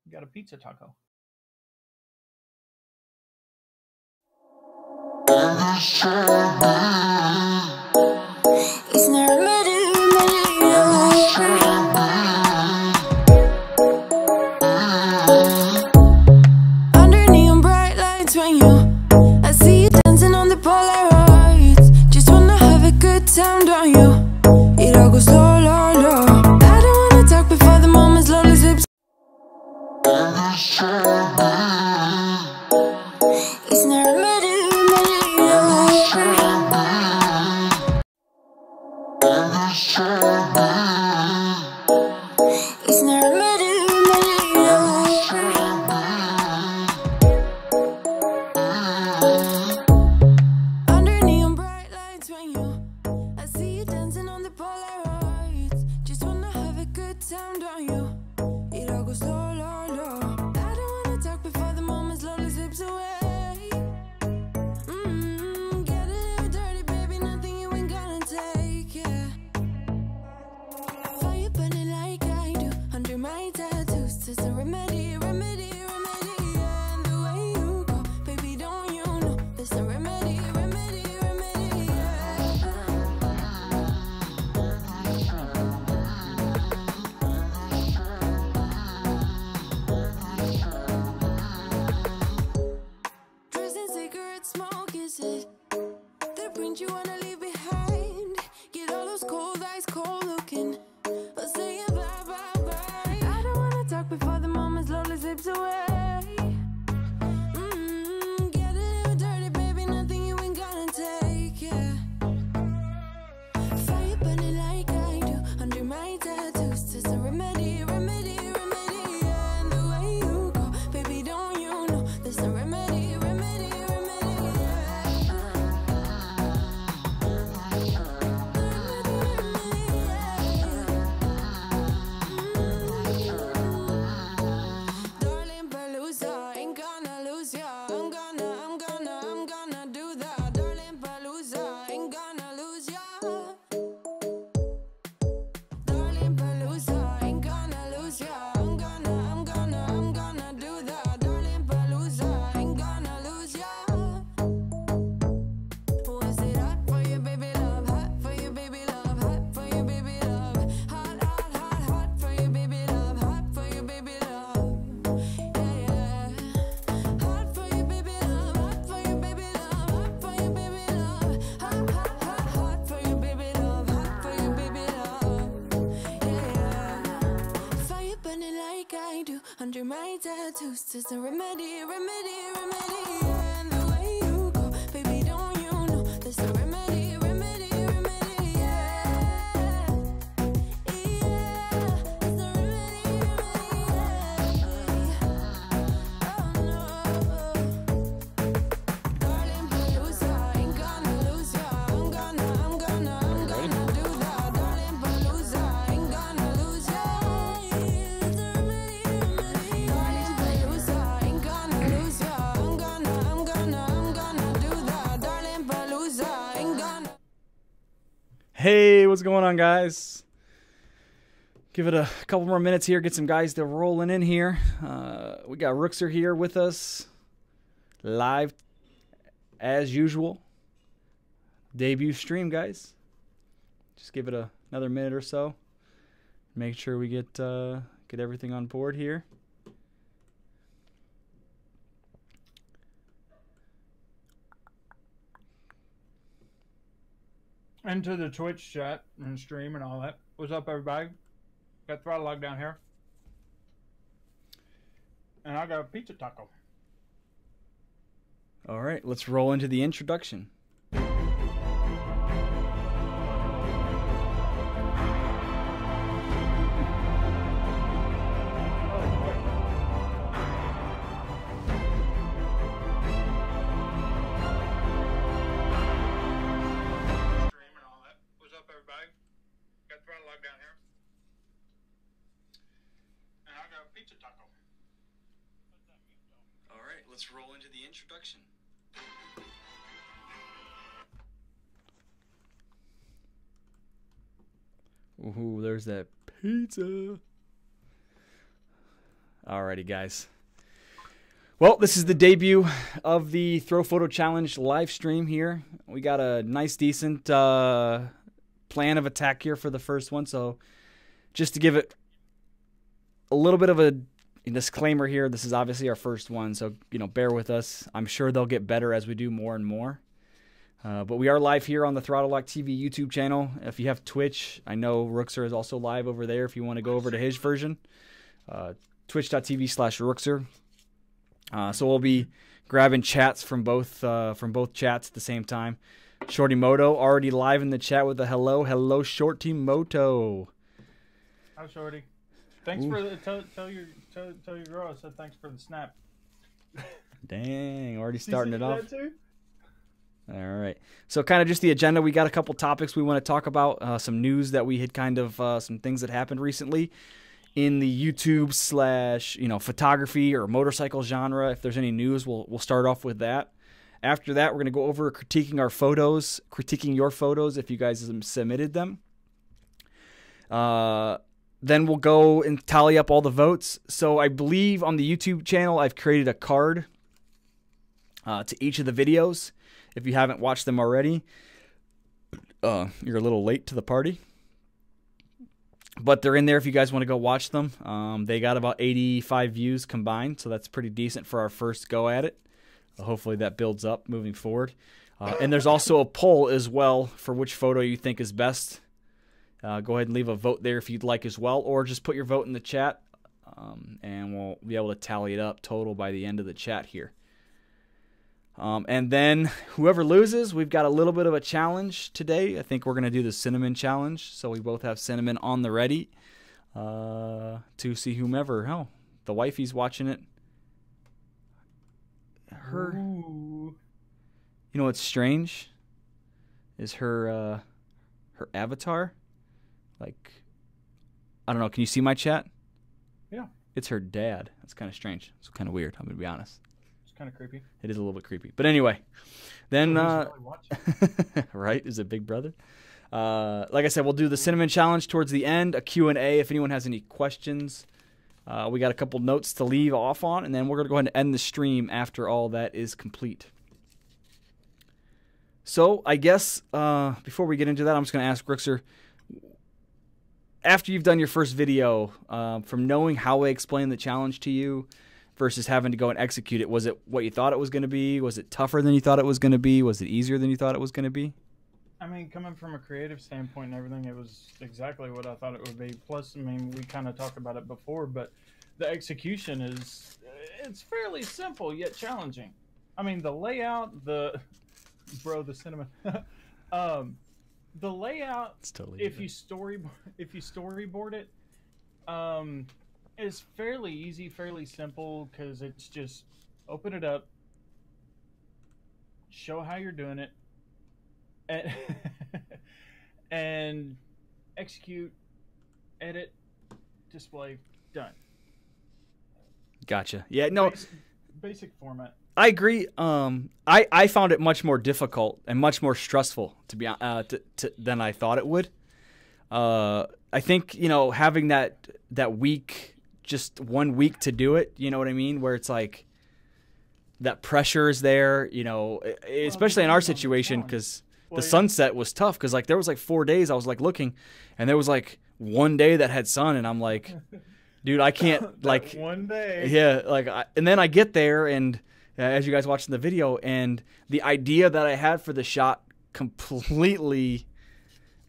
We got a pizza taco. It's never under neon bright lights when I see you dancing on the Polaroids. Just wanna have a good time, don't you? It all goes slow, low, low. I don't wanna talk before the moment's lonely lips. It's never it's never under neon bright lights when I see you dancing on the Polaroids. Just wanna have a good time, don't you? It all goes slow, low, low. I don't wanna talk before the moment's lonely slips away. Get a little dirty, baby, nothing you ain't gonna take, yeah. Fire burning like I do under my tattoos. There's a remedy, remedy, remedy, yeah. And the way you go, baby, don't you know? There's a remedy, remedy, remedy, yeah. Dressed in cigarette smoke, is it the print you wanna leave behind? Get all those cold eyes cold looking, but say bye, bye, bye. I don't wanna talk before the moment's lonely slips away. Get a little dirty, baby, nothing you ain't gonna take, yeah. Fire burning like I do under my tattoos. There's a remedy, remedy, remedy, yeah. And the way you go, baby, don't you know? There's a remedy, remedy, remedy, yeah. Darling Palooza, ain't gonna lose ya. I'm gonna do that. Darling Palooza, ain't gonna lose ya. Darling Palooza, ain't gonna lose ya. I'm gonna do that. Darling Palooza, ain't gonna lose ya. Was it hot for you, baby love? Hot for you, baby love? Hot for you, baby love? Hot, hot, hot, hot for you, baby love? Hot for you, baby love? Yeah, yeah. Hot for you, baby love? Hot for you, baby love? Hot for you, baby love? Hot, hot, hot, hot for you, baby love? Hot for you, baby love? Yeah, yeah. Fire burning like I do under my tattoos. There's a remedy, remedy, remedy, yeah. And the way you go, baby, don't you know? There's a remedy, remedy, remedy, yeah. Yeah, there's a remedy, remedy, yeah. Oh no. Darling Palooza, ain't gonna lose ya. I'm gonna do that. Darling Palooza, ain't gonna lose ya. There's a remedy, remedy, darling Palooza, ain't gonna lose ya. I'm gonna do that. Darling Palooza, ain't gonna. Hey, what's going on, guys? Give it a couple more minutes here, get some guys to rolling in here. We got Rookser here with us, live as usual. Debut stream, guys. Just give it another minute or so. Make sure we get everything on board here. Into the Twitch chat and stream and all that. What's up, everybody? Got ThRoPhoto down here. And I got a pizza taco. All right, let's roll into the introduction. What's up, everybody? Got ThRoPhoto down here. And I got a pizza taco. All right, let's roll into the introduction. Ooh, there's that pizza. Alrighty, guys. Well, this is the debut of the ThRoPhoto Challenge live stream here. We got a nice, decent plan of attack here for the first one. So just to give it a little bit of a disclaimer here, this is obviously our first one. So, bear with us. I'm sure they'll get better as we do more and more. But we are live here on the Throttle Lock TV YouTube channel. If you have Twitch, I know Rookser is also live over there if you want to go over to his version. Twitch.tv/Rookser. So we'll be grabbing chats from both chats at the same time. Shorty Moto already live in the chat with a hello. Hello, Shorty Moto. Hi, Shorty. Thanks for the tell your girl I said thanks for the snap. Dang, already starting it off. That too? All right. So kind of just the agenda. We got a couple topics we want to talk about. Some news that we had some things that happened recently in the YouTube / photography or motorcycle genre. If there's any news, we'll start off with that. After that, we're going to go over critiquing our photos, critiquing your photos if you guys submitted them. Then we'll go and tally up all the votes. So I believe on the YouTube channel, I've created a card to each of the videos. If you haven't watched them already, you're a little late to the party. But they're in there if you guys want to go watch them. They got about 85 views combined, so that's pretty decent for our first go at it. Hopefully that builds up moving forward. And there's also a poll as well for which photo you think is best. Go ahead and leave a vote there if you'd like as well, or just put your vote in the chat, and we'll be able to tally it up total by the end of the chat here. And then whoever loses, we've got a little bit of a challenge today. I think we're going to do the cinnamon challenge. So we both have cinnamon on the ready to see whomever. Oh, the wifey's watching it. Ooh. You know what's strange? Is her avatar. Like, I don't know. Can you see my chat? Yeah. It's her dad. That's kind of strange. It's kind of weird. I'm going to be honest. Kind of creepy. It is a little bit creepy. But anyway, then, Really right, is it Big Brother? Like I said, we'll do the cinnamon challenge towards the end, a Q&A if anyone has any questions. We got a couple notes to leave off on, and then we're going to go ahead and end the stream after all that is complete. So I guess before we get into that, I'm just going to ask Rookser, after you've done your first video, from knowing how I explained the challenge to you, versus having to go and execute it, was it what you thought it was going to be? Was it tougher than you thought it was going to be? Was it easier than you thought it was going to be? I mean, coming from a creative standpoint and everything, it was exactly what I thought it would be. Plus, I mean, we kind of talked about it before, but the execution it's fairly simple yet challenging. I mean, the layout, the cinnamon, the layout. It's totally if you storyboard it, it's fairly easy, fairly simple, because it's just open it up, show how you're doing it, and execute, edit, display, done. Gotcha. Yeah, no. Basic format. I agree. I found it much more difficult and much more stressful than I thought it would. I think, having that week, just 1 week to do it, you know what I mean? Where it's like that pressure is there, especially in our situation, because the sunset was tough. Because like there was like 4 days I was like looking, and there was like 1 day that had sun, and I'm like, dude, I can't like 1 day. Yeah, like and then I get there, and as you guys watching the video, and the idea that I had for the shot completely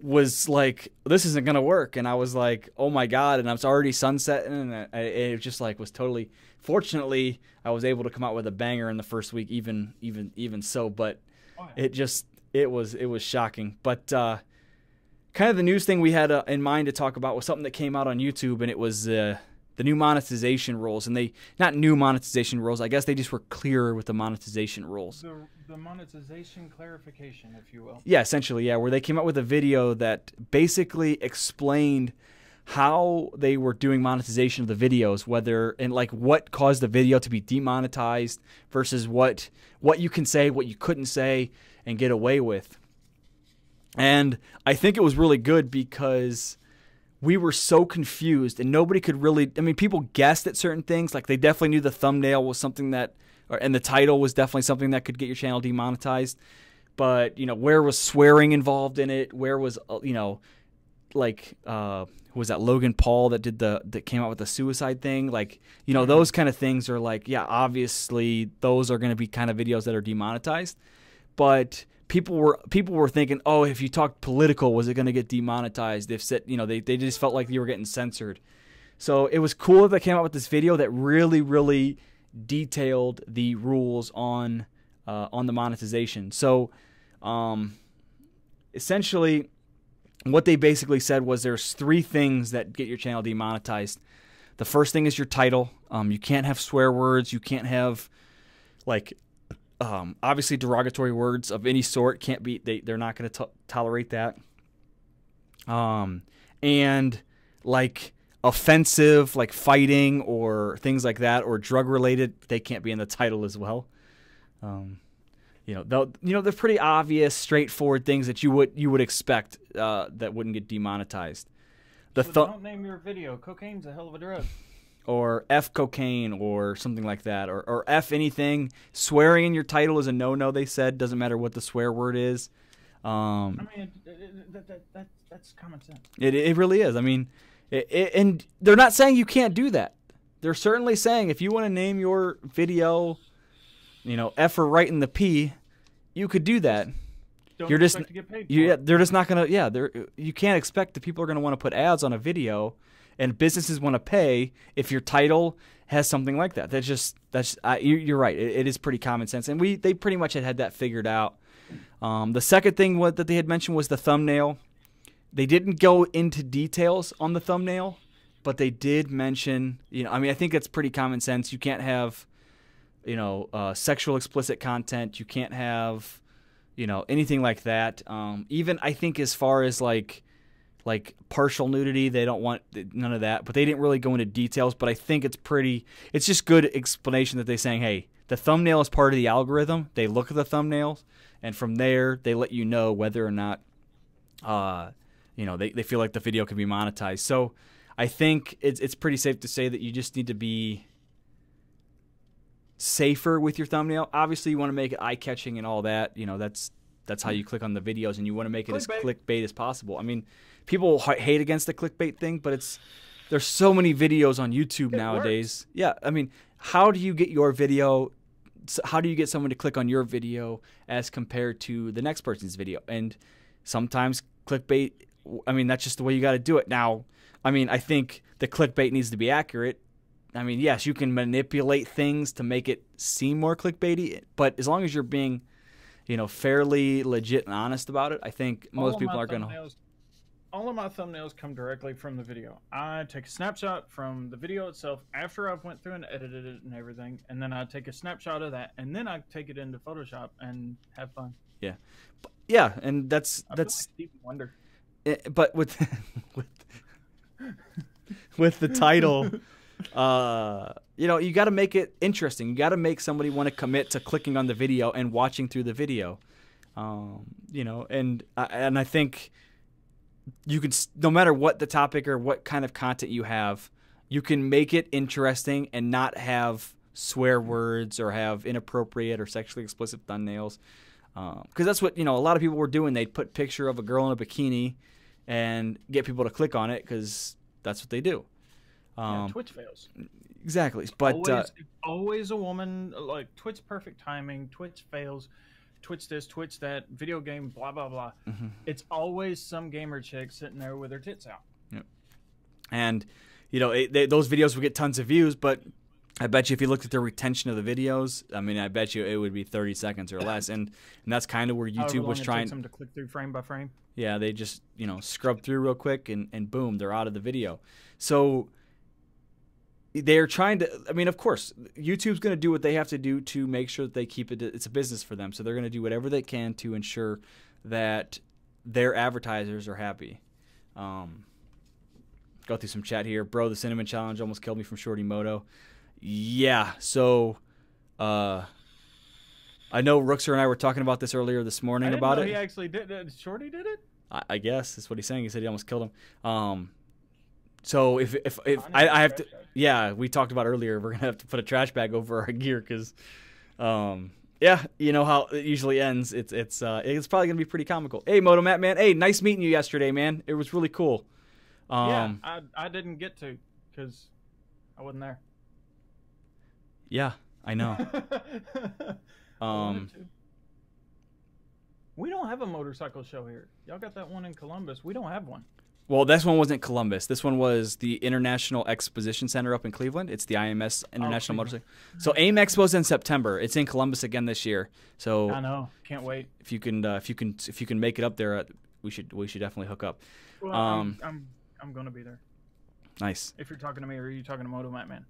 was like, this isn't gonna work, and I was like, oh my god, and I was already sunsetting, and it just like was totally. Fortunately, I was able to come out with a banger in the first week, even so, but it was shocking. But kind of the news thing we had in mind to talk about was something that came out on YouTube, and it was the new monetization rules, and they not new monetization rules. I guess they just were clearer with the monetization rules. The monetization clarification, if you will. Yeah, essentially, yeah, where they came out with a video that basically explained how they were doing monetization of the videos, whether and like what caused the video to be demonetized versus what you can say, what you couldn't say, and get away with. And I think it was really good because we were so confused, and nobody could really. I mean, people guessed at certain things. Like they definitely knew the thumbnail was something that, and the title was definitely something that could get your channel demonetized. But where was swearing involved in it? Where was like who was that Logan Paul that came out with the suicide thing? Like those kind of things are like, yeah, obviously those are going to be kind of videos that are demonetized. But people were thinking, oh, if you talked political, was it going to get demonetized? If they just felt like you were getting censored. So it was cool that they came out with this video that really, really detailed the rules on the monetization. So essentially, what they basically said was there's 3 things that get your channel demonetized. The first thing is your title. You can't have swear words. You can't have obviously derogatory words of any sort. Can't be. They're not going to tolerate that. And like offensive, like fighting or things like that, or drug related, they can't be in the title as well. They're pretty obvious, straightforward things that you would expect that wouldn't get demonetized. Don't name your video "Cocaine's a hell of a drug," or F cocaine or something like that, or F anything. Swearing in your title is a no-no. They said doesn't matter what the swear word is. I mean, that's common sense. It really is. I mean, and they're not saying you can't do that. They're certainly saying if you want to name your video, F or right in the P, you could do that. You're just to get paid for it. They're just not gonna. Yeah, you can't expect that people are gonna want to put ads on a video, and businesses want to pay if your title has something like that. You're right. It is pretty common sense, and they pretty much had that figured out. The second thing that they had mentioned was the thumbnail. They didn't go into details on the thumbnail, but they did mention. I think it's pretty common sense. You can't have sexual explicit content. You can't have, anything like that. Even I think as far as like partial nudity, they don't want none of that. But they didn't really go into details. But I think it's just good explanation that they're saying, hey, the thumbnail is part of the algorithm. They look at the thumbnails, and from there they let you know whether or not, they feel like the video can be monetized. So I think it's pretty safe to say that you just need to be safer with your thumbnail. Obviously, you want to make it eye-catching and all that. That's how you click on the videos, and you want to make it as clickbait as possible. I mean, people hate against the clickbait thing, but there's so many videos on YouTube nowadays. Works. Yeah, I mean, how do you get your video? How do you get someone to click on your video as compared to the next person's video? And sometimes clickbait. I mean, that's just the way you got to do it. Now, I mean, I think the clickbait needs to be accurate. I mean, yes, you can manipulate things to make it seem more clickbaity, but as long as you're being, fairly legit and honest about it, I think most people are going to. All of my thumbnails come directly from the video. I take a snapshot from the video itself after I've went through and edited it and everything, and then I take a snapshot of that, and then I take it into Photoshop and have fun. Yeah, yeah, and that's Stevie Wonder. But with the title, you got to make it interesting. You got to make somebody want to commit to clicking on the video and watching through the video. And I think you can, no matter what the topic or what kind of content you have, you can make it interesting and not have swear words or have inappropriate or sexually explicit thumbnails. Because that's what, a lot of people were doing. They'd put picture of a girl in a bikini and get people to click on it because that's what they do. Twitch fails. Exactly. But always a woman, like Twitch perfect timing, Twitch fails, Twitch this, Twitch that, video game, blah, blah, blah. Mm-hmm. It's always some gamer chick sitting there with her tits out. Yep. And, those videos would get tons of views, but I bet you if you looked at the retention of the videos, I mean, I bet you it would be 30 seconds or less. And that's kind of where YouTube was trying. It takes them to click through frame by frame. Yeah, they just, scrub through real quick and boom, they're out of the video. So they're trying to, I mean, of course, YouTube's going to do what they have to do to make sure that they keep it, it's a business for them. So they're going to do whatever they can to ensure that their advertisers are happy. Go through some chat here. Bro, the Cinnamon Challenge almost killed me from Shorty Moto. Yeah, so I know Rookser and I were talking about this earlier this morning about it. He actually did. Shorty did it? I guess that's what he's saying. He said he almost killed him. So if I need I a have to, trash bag. yeah, we talked about earlier. We're gonna have to put a trash bag over our gear because, yeah, you know how it usually ends. It's probably gonna be pretty comical. Hey, Moto Matt, man. Hey, nice meeting you yesterday, man. It was really cool. Yeah, I didn't get to because I wasn't there. Yeah, I know. I wanted to. We don't have a motorcycle show here. Y'all got that one in Columbus. We don't have one. Well, this one wasn't Columbus. This one was the International Exposition Center up in Cleveland. It's the IMS International Motorcycle. So AIM Expo's in September. It's in Columbus again this year. So I know. Can't wait. if you can make it up there, we should definitely hook up. Well, I'm gonna be there. Nice. If you're talking to me, or are you talking to Moto Matt Man?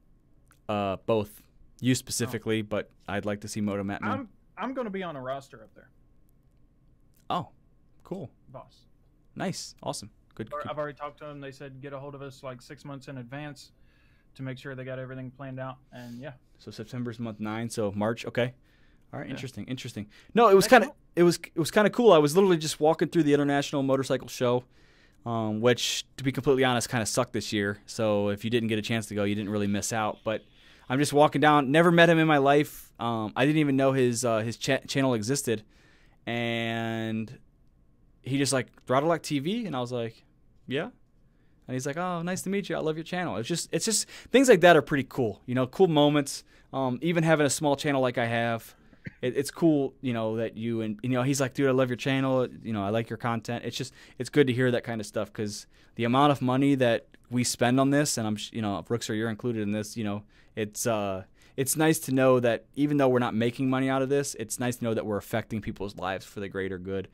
Both. You specifically, but I'd like to see Moto Matt Man. I'm gonna be on a roster up there. Oh, cool. Boss. Nice. Awesome. Good. I've already talked to them. They said get a hold of us like 6 months in advance to make sure they got everything planned out. And yeah. So September's month 9. So March. Okay. All right. Yeah. Interesting. No, it was kind of it was kind of cool. I was literally just walking through the International Motorcycle Show, which, to be completely honest, kind of sucked this year. So if you didn't get a chance to go, you didn't really miss out. But I'm just walking down. Never met him in my life. I didn't even know his channel existed, and he just like Throttle Like TV, and I was like, yeah. And he's like, oh, nice to meet you. I love your channel. It's just things like that are pretty cool. You know, cool moments. Even having a small channel like I have, it's cool. You know that he's like, dude, I love your channel. You know, I like your content. It's good to hear that kind of stuff because the amount of money that we spend on this, and Brookser, you're included in this. You know, it's nice to know that even though we're not making money out of this, it's nice to know that we're affecting people's lives for the greater good.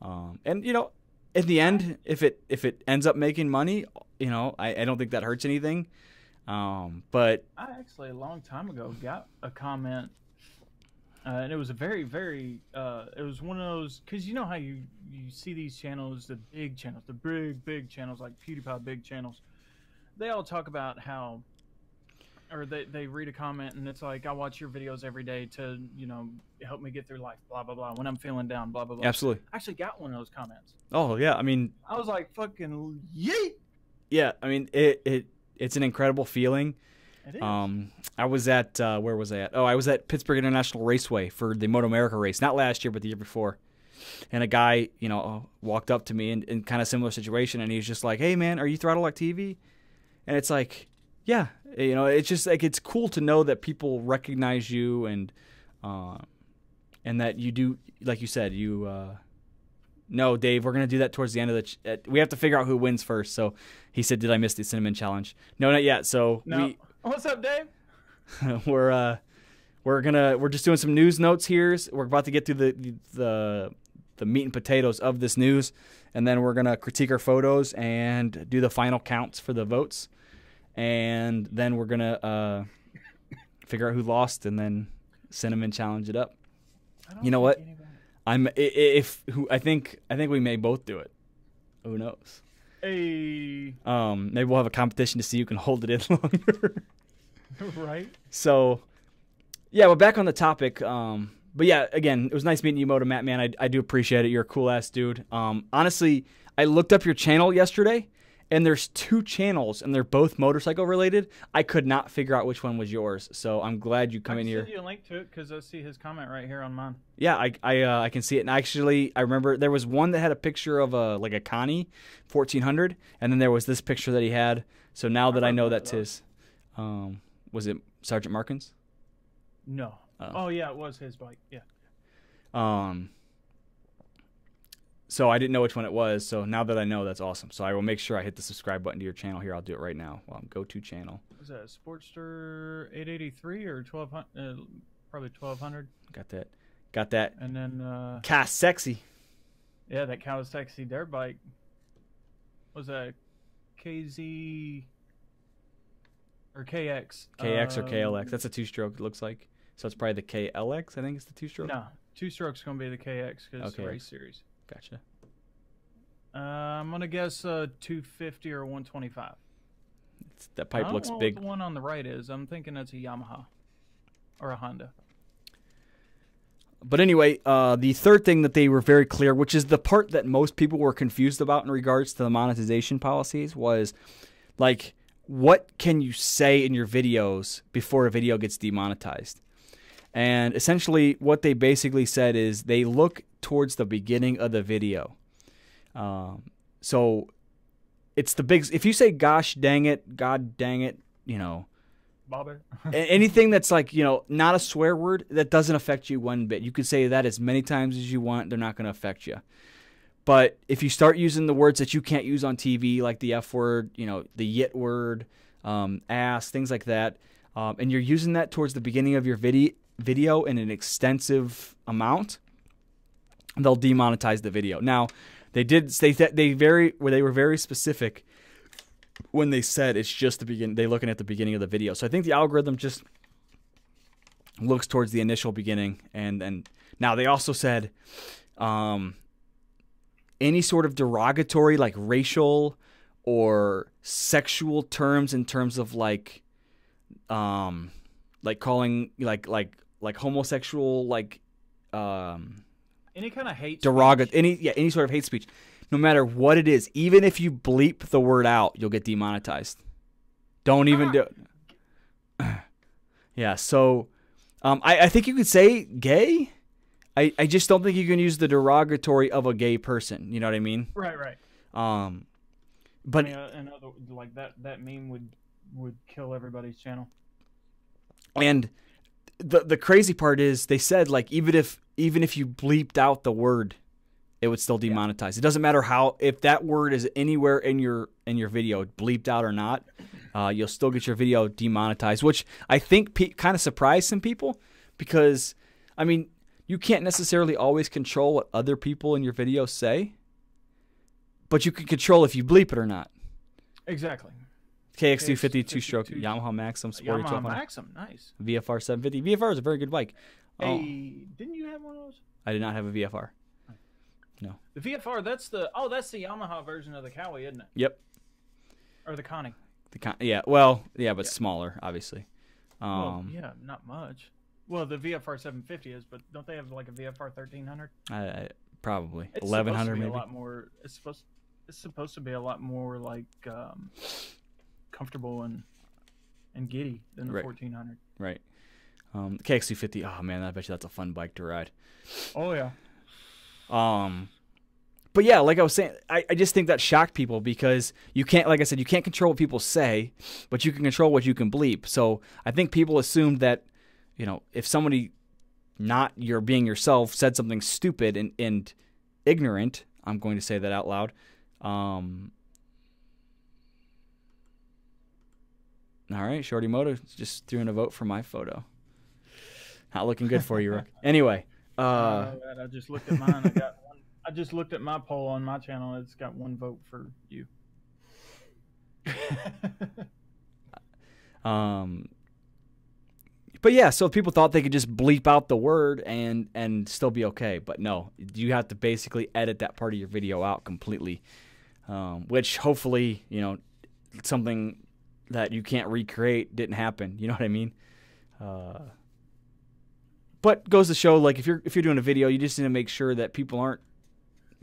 And you know, in the end, if it ends up making money, you know, I don't think that hurts anything. But I actually a long time ago got a comment, and it was a very, very it was one of those, because you know how you see these channels, the big channels, the big channels like PewDiePie big channels, they all talk about how, or they read a comment and it's like, I watch your videos every day to, you know, help me get through life, blah blah blah, when I'm feeling down, blah blah blah. absolutely. I actually got one of those comments. Oh yeah, I mean, I was like, fucking yeet. yeah, I mean it's an incredible feeling. It is. I was at where was I at? Oh, I was at Pittsburgh International Raceway for the Moto America race, not last year but the year before. And a guy, you know, walked up to me in kind of similar situation, and he was just like, "Hey man, are you Throttle Like TV?" And it's like, yeah, you know, it's just like, it's cool to know that people recognize you and that you do, like you said, no, Dave, we're going to do that towards the end of we have to figure out who wins first. So he said, did I miss the Cinnamon Challenge? No, not yet. So no. What's up, Dave? we're just doing some news notes here. We're about to get through the meat and potatoes of this news, and then we're going to critique our photos and do the final counts for the votes. And then we're going to figure out who lost and then Cinnamon Challenge it up. You know what? I think we may both do it. Who knows? Hey. Maybe we'll have a competition to see who can hold it in longer. Right. So, yeah, we're back on the topic. But yeah, again, it was nice meeting you, Moto Matt, man. I do appreciate it. You're a cool ass dude. Honestly, I looked up your channel yesterday, and there's 2 channels, and they're both motorcycle related. I could not figure out which one was yours, so I'm glad you come in here. I can send you a link to it because I see his comment right here on mine. Yeah, I can see it. And actually, I remember there was one that had a picture of a Connie 1400, and then there was this picture that he had. So now that I know that's his, was it Sergeant Markins? No. Oh yeah, it was his bike. Yeah. So I didn't know which one it was. So now that I know, that's awesome. So I will make sure I hit the subscribe button to your channel here. I'll do it right now. Go-to channel. Was that a Sportster 883 or 1200? Probably 1200. Got that. And then Cast Sexy. Yeah, that Kawasaki dirt bike. Was that KZ or KX? KX or KLX. That's a 2-stroke, it looks like. So it's probably the KLX, I think it's the 2-stroke? No, 2-stroke's going to be the KX because it's the race series. Gotcha. I'm going to guess 250 or 125. That pipe looks big. I don't know what the one on the right is. I'm thinking it's a Yamaha or a Honda. But anyway, the third thing that they were very clear, which is the part that most people were confused about in regards to the monetization policies, was Like, what can you say in your videos before a video gets demonetized? And essentially what they basically said is they look towards the beginning of the video. So it's the big, if you say gosh dang it, god dang it, you know, Bobber. anything that's like, you know, not a swear word, that doesn't affect you one bit. You could say that as many times as you want. They're not going to affect you. But if you start using the words that you can't use on TV, like the F word, you know, the yit word, ass, things like that, and you're using that towards the beginning of your video in an extensive amount, they'll demonetize the video. Now, they did say that they were very specific when they said it's just the beginning. They're looking at the beginning of the video. So I think the algorithm just looks towards the initial beginning. And now they also said any sort of derogatory, like racial or sexual terms, in terms of like calling like homosexual, like Any kind of hate derogatory, any sort of hate speech, no matter what it is, even if you bleep the word out, you'll get demonetized. Don't even do it. Yeah, so I think you could say gay. I just don't think you can use the derogatory of a gay person. You know what I mean? Right. But another, like that meme would kill everybody's channel. And the crazy part is they said, like, even if you bleeped out the word, it would still demonetize. It doesn't matter if that word is anywhere in your video, bleeped out or not, you'll still get your video demonetized, which I think kind of surprised some people, because I mean, you can't necessarily always control what other people in your video say, but you can control if you bleep it or not. Exactly. KX250 two-stroke Yamaha Maxim sporty Yamaha 1200. Maxim, nice. VFR 750. VFR is a very good bike. Hey, didn't you have one of those? I did not have a VFR. No. The VFR, that's the Yamaha version of the Cowie, isn't it? Yep. Or the Connie. But smaller, obviously. Well, yeah, not much. Well, the VFR 750 is, but don't they have like a VFR 1300? Probably it's 1100 maybe. maybe. A lot more. It's supposed to be a lot more like comfortable and giddy than the 1400. Right. KX250. Oh man, I bet you that's a fun bike to ride. Oh yeah. But yeah, like I was saying, I just think that shocked people, because you can't, like I said, you can't control what people say, but you can control what you can bleep. So I think people assumed that, you know, if somebody, not you're being yourself, said something stupid and ignorant, I'm going to say that out loud. All right, Shorty Moto just threw in a vote for my photo. Not looking good for you, Rick. Anyway, I just looked at mine. I just looked at my poll on my channel. It's got one vote for you. But yeah, so people thought they could just bleep out the word and still be okay. But no, you have to basically edit that part of your video out completely, which hopefully, you know, something that you can't recreate didn't happen. You know what I mean? But goes to show, like, if you're doing a video, you just need to make sure that people aren't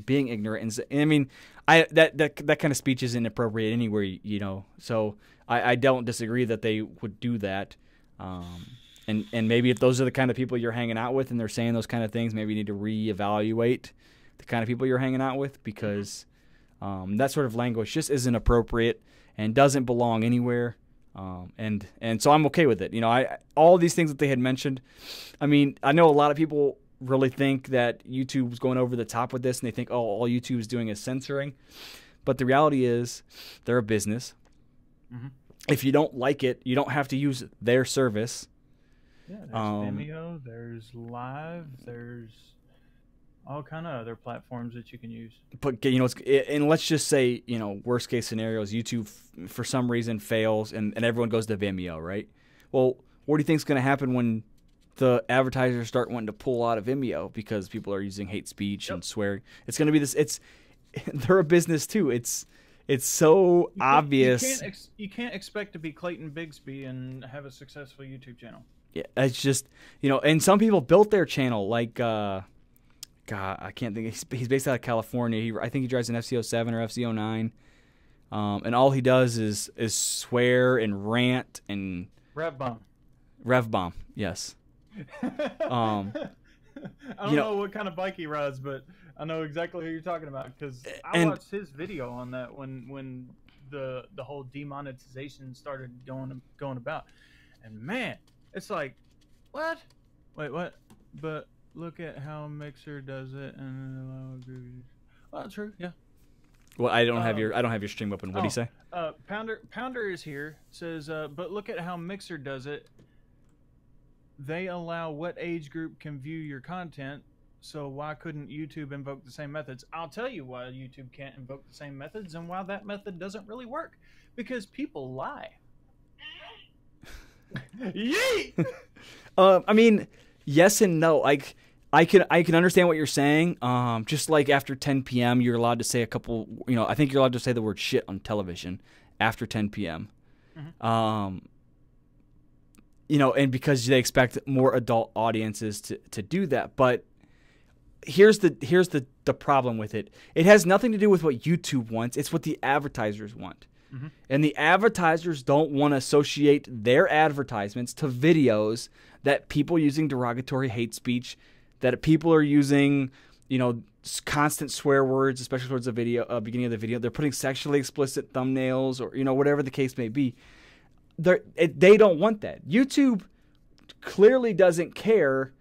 being ignorant. And I mean, that kind of speech is inappropriate anywhere, you know. So I don't disagree that they would do that. And maybe if those are the kind of people you're hanging out with and they're saying those kind of things, maybe you need to reevaluate the kind of people you're hanging out with, because that sort of language just isn't appropriate and doesn't belong anywhere. And so I'm okay with it. You know, all these things that they had mentioned, I mean, I know a lot of people really think that YouTube's going over the top with this, and they think, oh, all YouTube is doing is censoring. But the reality is they're a business. Mm-hmm. If you don't like it, you don't have to use their service. Yeah, there's Vimeo, there's Live, there's all kind of other platforms that you can use. But, you know, and let's just say, you know, worst case scenarios, YouTube for some reason fails and everyone goes to Vimeo, right? Well, what do you think is going to happen when the advertisers start wanting to pull out of Vimeo because people are using hate speech and swearing? It's going to be this. They're a business too. It's so obvious. You can't expect to be Clayton Bigsby and have a successful YouTube channel. Yeah, it's just, you know, and some people built their channel like, God, I can't think. He's based out of California. I think he drives an FCO7 or FCO9. And all he does is swear and rant and Rev bomb. rev bomb. Yes. I don't know what kind of bike he rides, but I know exactly who you're talking about because I watched his video on that when the whole demonetization started going about, and man, it's like, what? Wait, what? But look at how Mixer does it, and well, true, yeah. Well, I don't have your stream open. What do you say? Pounder is here. Says, but look at how Mixer does it. They allow what age group can view your content. So why couldn't YouTube invoke the same methods? I'll tell you why YouTube can't invoke the same methods and why that method doesn't really work. Because people lie. Yeet! I mean, yes and no. Like, I can understand what you're saying. Just like after 10 p.m., you're allowed to say a couple. I think you're allowed to say the word shit on television after 10 p.m. Mm-hmm. And because they expect more adult audiences to do that. But here's the problem with it. It has nothing to do with what YouTube wants. It's what the advertisers want. Mm-hmm. And the advertisers don't want to associate their advertisements to videos that people using derogatory hate speech, that people are using, constant swear words, especially towards the video, beginning of the video. They're putting sexually explicit thumbnails or, whatever the case may be. They don't want that. YouTube clearly doesn't care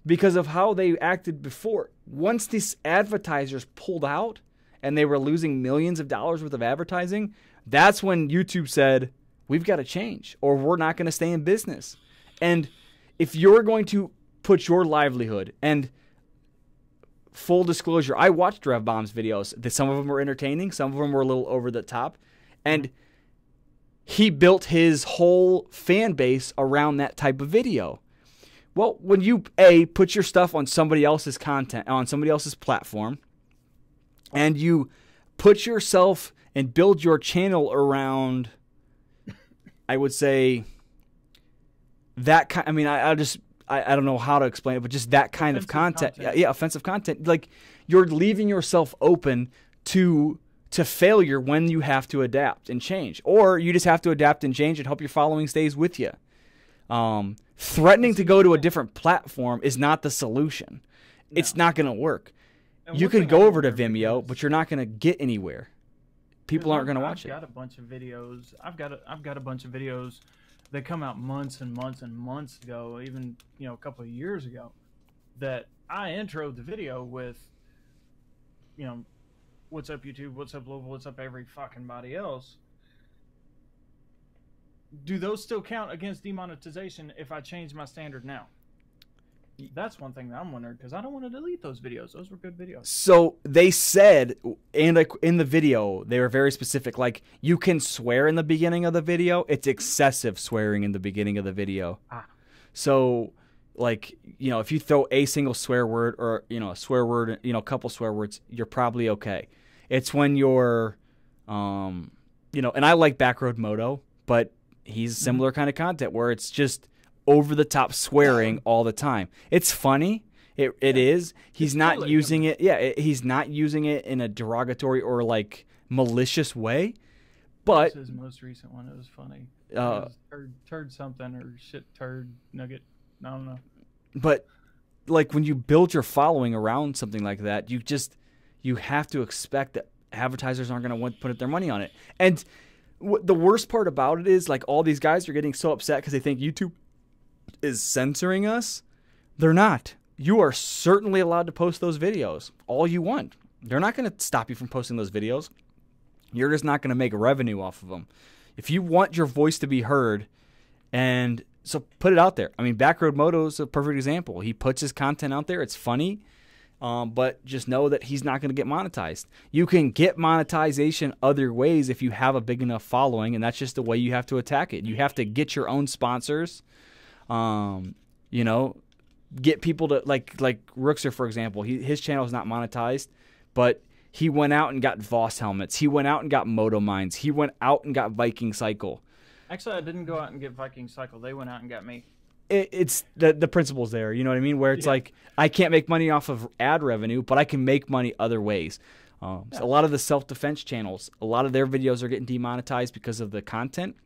because of how they acted before. Once these advertisers pulled out and they were losing millions of dollars worth of advertising, that's when YouTube said, we've got to change or we're not going to stay in business. And if you're going to put your livelihood, and full disclosure, I watched Rev Bomb's videos. Some of them were entertaining. Some of them were a little over the top. And he built his whole fan base around that type of video. Well, when you, put your stuff on somebody else's content, on somebody else's platform, and you put yourself and build your channel around, I would say, that kind, I mean, I don't know how to explain it, but just that kind of content. Yeah, offensive content. Like, you're leaving yourself open to failure when you have to adapt and change. Or you just have to adapt and change and hope your following stays with you. Threatening to go to a different platform is not the solution. No. It's not going to work. You can go over to Vimeo, but you're not going to get anywhere. People aren't going to watch it. I've got a bunch of videos. I've got a bunch of videos that come out months and months and months ago, even a couple of years ago, that I introed the video with, what's up YouTube, what's up Louisville, what's up every fucking body else. Do those still count against demonetization if I change my standard now? That's one thing that I'm wondering, because I don't want to delete those videos. Those were good videos. So they said, and like in the video, they were very specific. Like, you can swear in the beginning of the video. It's excessive swearing in the beginning of the video. So, like, if you throw a single swear word or, a swear word, a couple swear words, you're probably okay. It's when you're, and I like Backroad Moto, but he's similar kind of content where it's just over the top swearing all the time. It's funny. It is. He's not using it. Yeah, he's not using it in a derogatory or like malicious way. But his most recent one, it was funny. It was turd something or shit turd nugget. I don't know. But like when you build your following around something like that, you have to expect that advertisers aren't going to want to put their money on it. And the worst part about it is, like, all these guys are getting so upset because they think YouTube is censoring us. They're not. You are certainly allowed to post those videos all you want. They're not going to stop you from posting those videos. You're just not going to make revenue off of them. If you want your voice to be heard, and so put it out there. I mean, Backroad Moto is a perfect example. He puts his content out there. It's funny. But just know that he's not going to get monetized. You can get monetization other ways if you have a big enough following, and that's just the way you have to attack it. You have to get your own sponsors, get people to, like Rookser, for example. His channel is not monetized, but he went out and got Voss helmets. He went out and got Moto Mines. He went out and got Viking Cycle. Actually, I didn't go out and get Viking Cycle. They went out and got me. It's the principle's there, you know what I mean? Where it's like, I can't make money off of ad revenue, but I can make money other ways. So a lot of the self-defense channels, a lot of their videos are getting demonetized because of the content.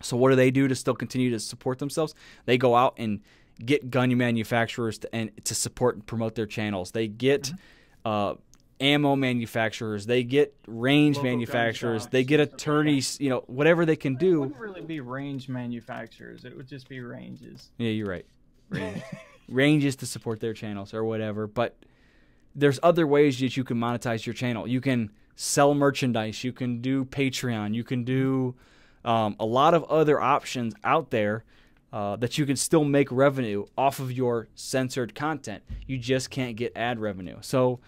So what do they do to still continue to support themselves? They go out and get gun manufacturers to support and promote their channels. They get ammo manufacturers. They get range Local manufacturers. gun They get shops, attorneys. You know, whatever they can It do. wouldn't really be range manufacturers. It would just be ranges. Yeah, you're right. Ranges to support their channels or whatever. But there's other ways that you can monetize your channel. You can sell merchandise. You can do Patreon. You can do a lot of other options out there that you can still make revenue off of your censored content. You just can't get ad revenue. So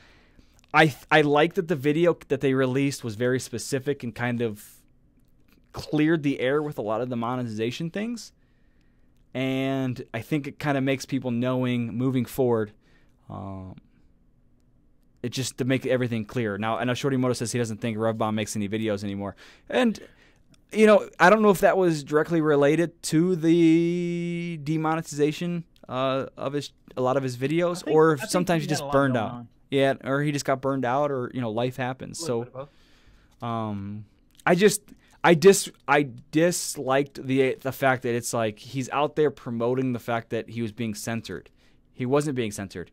I like that the video that they released was very specific and kind of cleared the air with a lot of the monetization things. And I think it kind of makes people knowing moving forward. It just to make everything clear. Now, I know Shorty Moto says he doesn't think RevBomb makes any videos anymore. And, you know, I don't know if that was directly related to the demonetization of a lot of his videos, or if sometimes he just burned out. Yeah, or he just got burned out, or, you know, life happens. So, I disliked the fact that it's like he's out there promoting the fact that he was being censored. He wasn't being censored.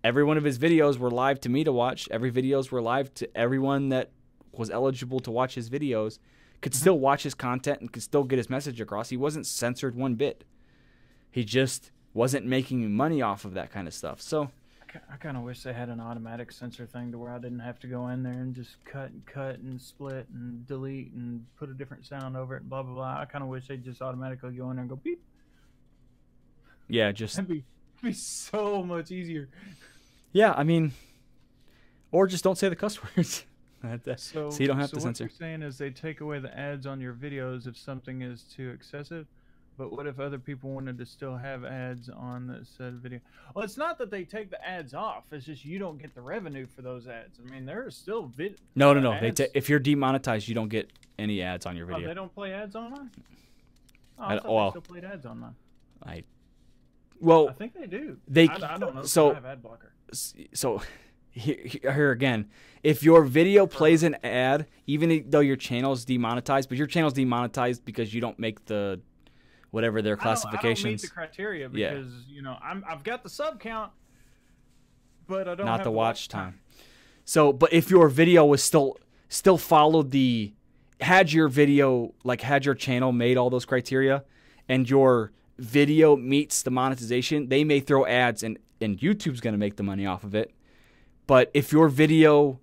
Every one of his videos were live to me to watch. Every videos were live to everyone that was eligible to watch his videos. Could still watch his content and could still get his message across. He wasn't censored one bit. He just wasn't making money off of that kind of stuff. So I kind of wish they had an automatic censor thing to where I didn't have to go in there and just cut and split and delete and put a different sound over it and blah, blah, blah. I kind of wish they'd just automatically go in there and go beep. Yeah, just... That'd be so much easier. Yeah, I mean... Or just don't say the cuss words. So you don't have to censor. What you're saying is they take away the ads on your videos if something is too excessive. But what if other people wanted to still have ads on the said video? Well, it's not that they take the ads off. It's just you don't get the revenue for those ads. I mean, there are still No. ads. If you're demonetized, you don't get any ads on your video. Oh, they don't play ads on mine? Oh, I thought they still played ads on mine. I think they do. I don't know. So I have ad blocker. So here again, if your video plays an ad, even though your channel is demonetized, but your channel's demonetized because you don't make the whatever their classifications. I don't meet the criteria because you know I've got the sub count, but I don't not have the watch time. So, but if your video was still followed had your channel made all those criteria, and your video meets the monetization, they may throw ads, and YouTube's going to make the money off of it. But if your video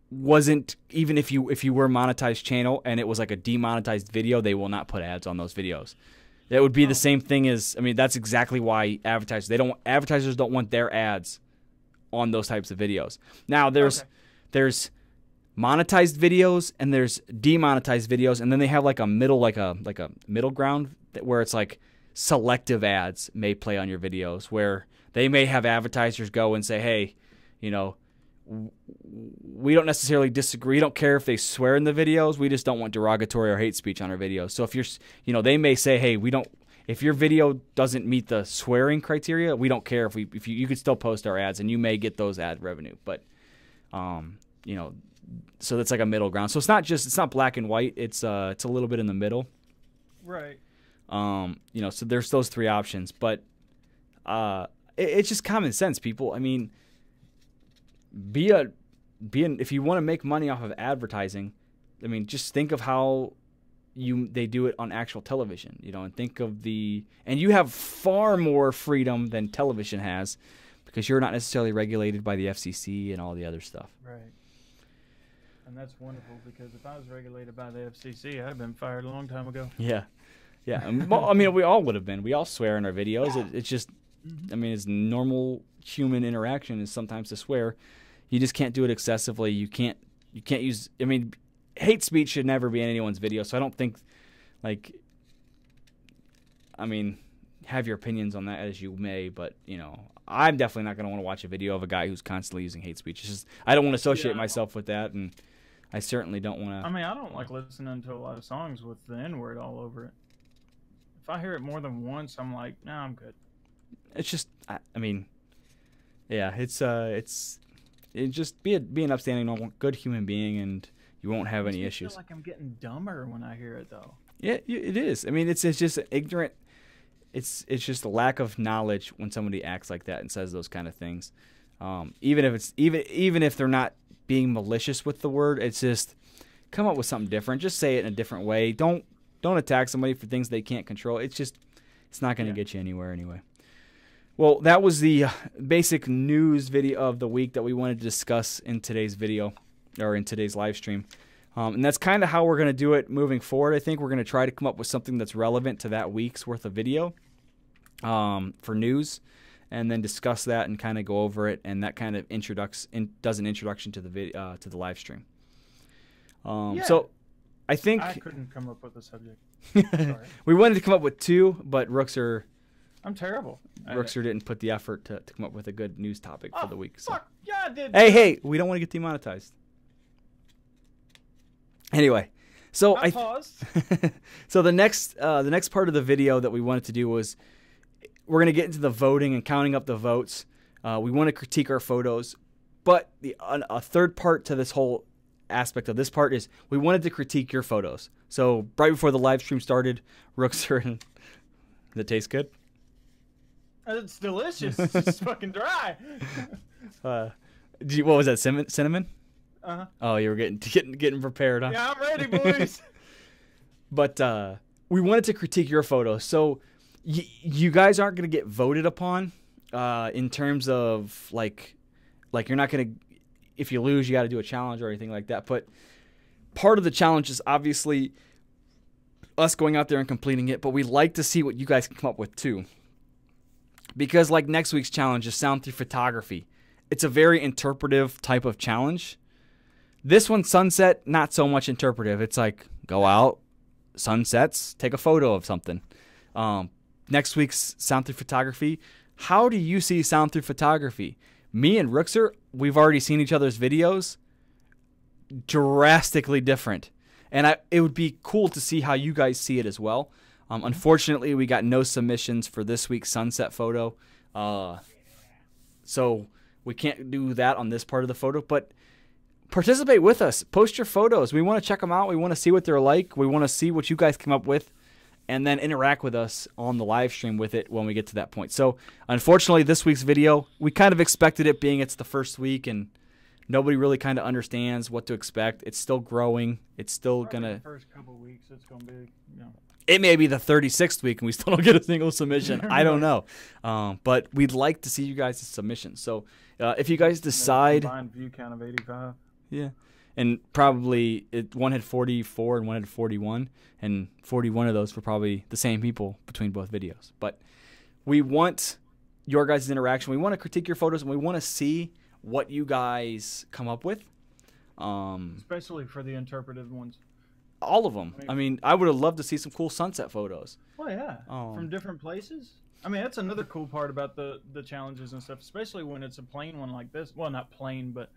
wasn't, even if you were a monetized channel and it was like a demonetized video, they will not put ads on those videos. That would be the same thing as, I mean, that's exactly why advertisers don't want their ads on those types of videos. Now there's monetized videos and there's demonetized videos, and then they have like a middle ground where it's like selective ads may play on your videos, where they may have advertisers go and say, hey, you know, we don't necessarily disagree. We don't care if they swear in the videos. We just don't want derogatory or hate speech on our videos. So if they may say, hey, if your video doesn't meet the swearing criteria, we don't care if you could still post our ads and you may get those ad revenue. But, you know, so that's like a middle ground. So it's not black and white. It's a little bit in the middle. Right. You know, so there's those three options, but, it's just common sense, people. I mean, if you want to make money off of advertising, I mean, just think of how they do it on actual television, you know, and think of and you have far more freedom than television has because you're not necessarily regulated by the FCC and all the other stuff. Right. And that's wonderful because if I was regulated by the FCC, I'd have been fired a long time ago. Yeah. Yeah. Well, I mean, we all would have been. We all swear in our videos. It's just, I mean, it's normal human interaction is sometimes to swear. You just can't do it excessively. You can't use, I mean, hate speech should never be in anyone's video. So I don't think, I mean, have your opinions on that as you may, but, you know, I'm definitely not going to want to watch a video of a guy who's constantly using hate speech. It's just, I don't want to associate myself with that, and I certainly don't want to. I mean, I don't like listening to a lot of songs with the N-word all over it. If I hear it more than once, I'm like, nah, I'm good. It's just, I mean, yeah, just be an upstanding, normal, good human being, and you won't have any I issues. feel like I'm getting dumber when I hear it, though. Yeah, it is. I mean, it's just ignorant. It's just a lack of knowledge when somebody acts like that and says those kind of things. Even if they're not being malicious with the word, it's just come up with something different. Just say it in a different way. Don't attack somebody for things they can't control. It's not going to get you anywhere anyway. Well, that was the basic news video of the week that we wanted to discuss in today's video, or in today's live stream. And that's kind of how we're going to do it moving forward. I think we're going to try to come up with something that's relevant to that week's worth of video for news, and then discuss that and kind of go over it, and that kind of does an introduction to the to the live stream. So I think I couldn't come up with a subject. we wanted to come up with two, but I'm terrible. Rookser didn't put the effort to come up with a good news topic for the week. So. Fuck, yeah, I did. Hey, we don't want to get demonetized. Anyway, so I paused. So the next part of the video that we wanted to do was we're going to get into the voting and counting up the votes. We want to critique our photos, but a third part to this whole aspect of this part is we wanted to critique your photos. So right before the live stream started, Rookser, does it taste good? It's delicious. It's just fucking dry. What was that? Cinnamon? Uh-huh. Oh, you were getting prepared, huh? Yeah, I'm ready, boys. But we wanted to critique your photos. So you guys aren't going to get voted upon in terms of like you're not going to, if you lose, you got to do a challenge or anything like that. But part of the challenge is obviously us going out there and completing it. But we like to see what you guys can come up with too. Because like next week's challenge is sound through photography. It's a very interpretive type of challenge. This one, sunset, not so much interpretive. It's like go out, sunsets, take a photo of something. Next week's sound through photography. How do you see sound through photography? Me and Rookser, we've already seen each other's videos. Drastically different. And it would be cool to see how you guys see it as well. Unfortunately, we got no submissions for this week's sunset photo. So we can't do that on this part of the photo. But participate with us. Post your photos. We want to check them out. We want to see what they're like. We want to see what you guys come up with. And then interact with us on the live stream with it when we get to that point. So unfortunately, this week's video, we kind of expected it being it's the first week. And nobody really kind of understands what to expect. It's still growing. It's still going to... The first couple of weeks, it's going to be... It may be the 36th week and we still don't get a single submission. I don't know. But we'd like to see you guys' submissions. So if you guys decide... Combined view count of 85. Yeah. And probably one had 44 and one had 41. And 41 of those were probably the same people between both videos. But we want your guys' interaction. We want to critique your photos and we want to see what you guys come up with. Especially for the interpretive ones. All of them. I mean, I would have loved to see some cool sunset photos. Oh, yeah. From different places. I mean, that's another cool part about the challenges and stuff, especially when it's a plain one like this. Well, not plain, but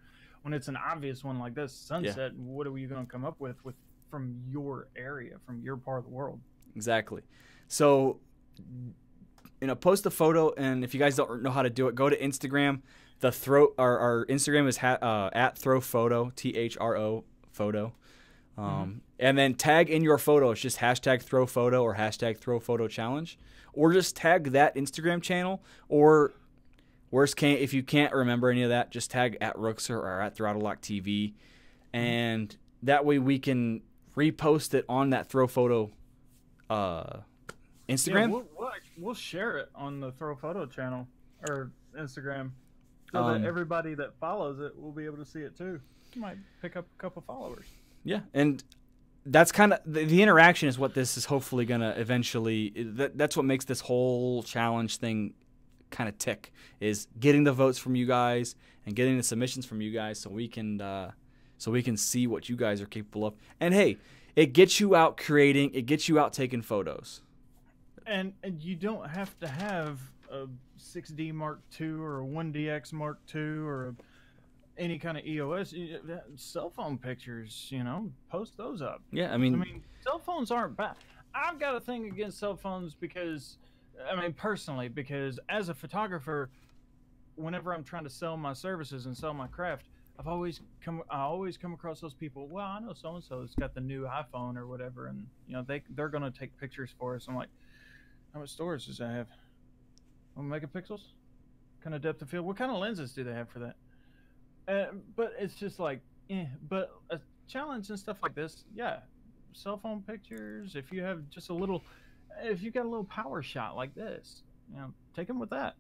when it's an obvious one like this, sunset, what are you going to come up with from your area, from your part of the world? Exactly. So, post a photo, and if you guys don't know how to do it, go to Instagram. Our Instagram is at ThRoPhoto, THRO photo. And then tag in your photo. It's just hashtag ThRoPhoto or hashtag ThRoPhoto challenge, or just tag that Instagram channel. Or if you can't remember any of that, just tag at Rookser or at ThrottleLock.tv, and that way we can repost it on that ThRoPhoto Instagram. Yeah, we'll share it on the ThRoPhoto channel or Instagram, so that everybody that follows it will be able to see it too. You might pick up a couple followers. Yeah, and that's kind of the interaction is what this is hopefully going to eventually, that's what makes this whole challenge thing kind of tick, is getting the votes from you guys and getting the submissions from you guys so we can see what you guys are capable of. And hey, it gets you out creating, it gets you out taking photos. And you don't have to have a 6D Mark II or a 1DX Mark II or any kind of EOS. Cell phone pictures, post those up. Yeah, I mean, cell phones aren't bad. I've got a thing against cell phones because, personally, because as a photographer, whenever I'm trying to sell my services and sell my craft, I always come across those people. Well, I know so and so has got the new iPhone or whatever, and they're gonna take pictures for us. I'm like, how much storage does that have? 1 megapixels? What kind of depth of field? What kind of lenses do they have for that? But it's just like, but a challenge and stuff like this, yeah, cell phone pictures. If you have just if you got a little power shot like this, take them with that.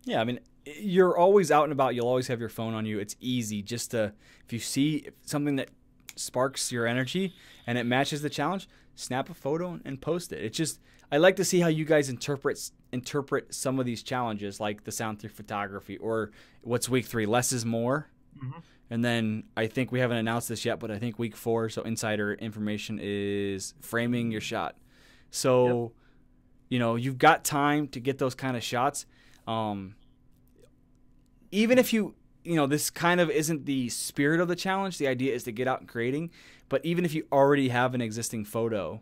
Yeah, I mean, you're always out and about. You'll always have your phone on you. It's easy just to, if you see something that sparks your energy and it matches the challenge, snap a photo and post it. It's just, I like to see how you guys interpret some of these challenges, like the Sound 3 photography, or what's week 3, less is more. Mm-hmm. And then I think we haven't announced this yet, but I think week 4, so insider information, is framing your shot. So, you've got time to get those kind of shots. Even if this kind of isn't the spirit of the challenge, the idea is to get out and creating, but even if you already have an existing photo,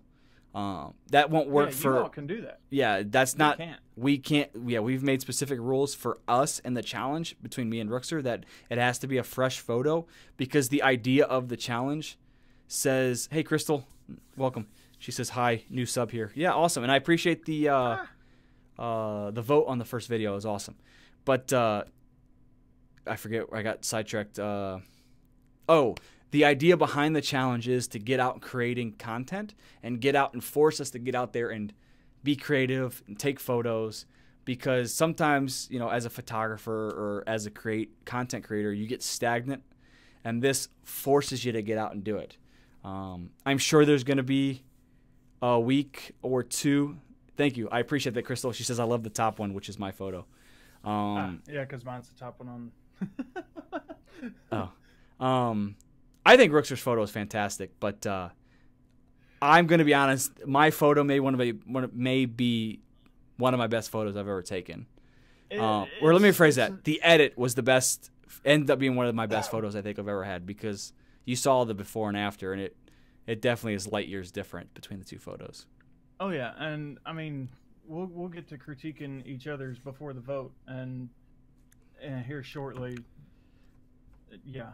that won't work for... You all can do that. Yeah, that's not... We can't. Yeah, we've made specific rules for us and the challenge between me and Rookster that it has to be a fresh photo, because the idea of the challenge says, hey, Crystal, welcome. She says, hi, new sub here. Yeah, awesome. And I appreciate the vote on the first video. It was awesome. But I forget, I got sidetracked. The idea behind the challenge is to get out creating content and get out and force us to get out there and be creative and take photos, because sometimes, as a photographer or as a content creator, you get stagnant, and this forces you to get out and do it. I'm sure there's going to be a week or two. Thank you. I appreciate that, Crystal. She says, I love the top one, which is my photo. Yeah, because mine's the top one on. I think Rookster's photo is fantastic, but I'm going to be honest. My photo may be one of my best photos I've ever taken. Or let me rephrase that. The edit was the best. Ended up being one of my best photos I think I've ever had, because you saw the before and after, and it definitely is light years different between the two photos. Oh yeah, and I mean, we'll get to critiquing each other's before the vote, and here shortly. Yeah.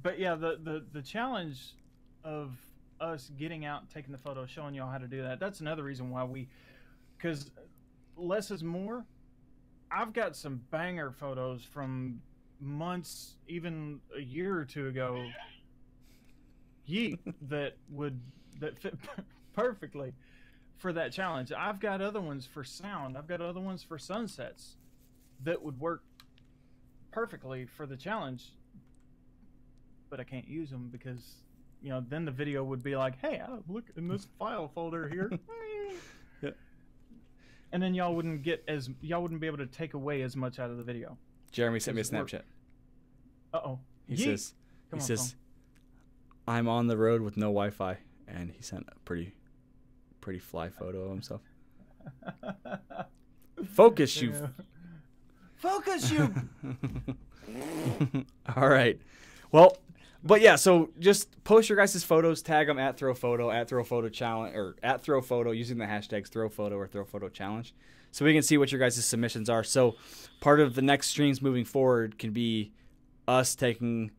But yeah, the challenge of us getting out and taking the photo, showing y'all how to do that, that's another reason why because less is more. I've got some banger photos from months, even a year or two ago, that fit perfectly for that challenge. I've got other ones for sound. I've got other ones for sunsets that would work perfectly for the challenge, but I can't use them because then the video would be like, hey, look in this file folder here. Yeah. And then y'all wouldn't be able to take away as much out of the video. Jeremy sent me a Snapchat. He says I'm on the road with no Wi-Fi, and he sent a pretty fly photo of himself. Focus you. Focus you. All right. Well, but yeah, so just post your guys' photos, tag them at ThRoPhoto, at ThRoPhoto Challenge, or at ThRoPhoto, using the hashtags ThRoPhoto or ThRoPhoto Challenge, so we can see what your guys' submissions are. So part of the next streams moving forward can be us taking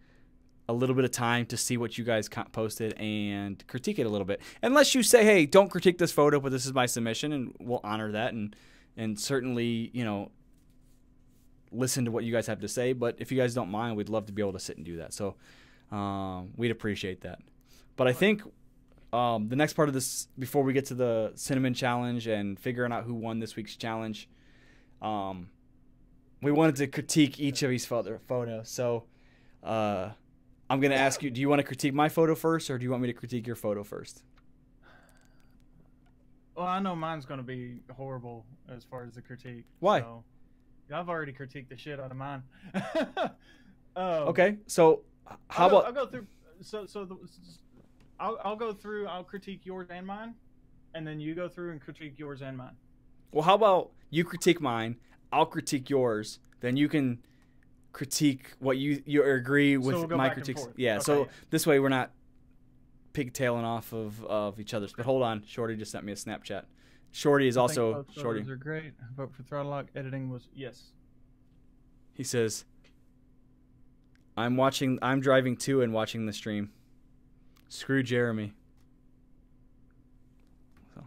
a little bit of time to see what you guys posted and critique it a little bit. Unless you say, hey, don't critique this photo, but this is my submission, and we'll honor that, and certainly, listen to what you guys have to say. But if you guys don't mind, we'd love to be able to sit and do that. So we'd appreciate that. But I think the next part of this, before we get to the cinnamon challenge and figuring out who won this week's challenge, we wanted to critique each of these photos. So I'm going to ask you, do you want to critique my photo first, or do you want me to critique your photo first? Well, I know mine's going to be horrible as far as the critique. Why? So, I've already critiqued the shit out of mine. Okay, so how about... I'll go through... I'll go through, I'll critique yours and mine, and then you go through and critique yours and mine. Well, how about you critique mine, I'll critique yours, then you can critique what you agree with, so we'll my critiques. Yeah, okay. So this way we're not pigtailing off of each other's. But hold on, Shorty just sent me a Snapchat. Shorty is I think also both Shorty. photos are great. Vote for throttle lock. Editing was yes. He says, I'm driving too and watching the stream. Screw Jeremy. So.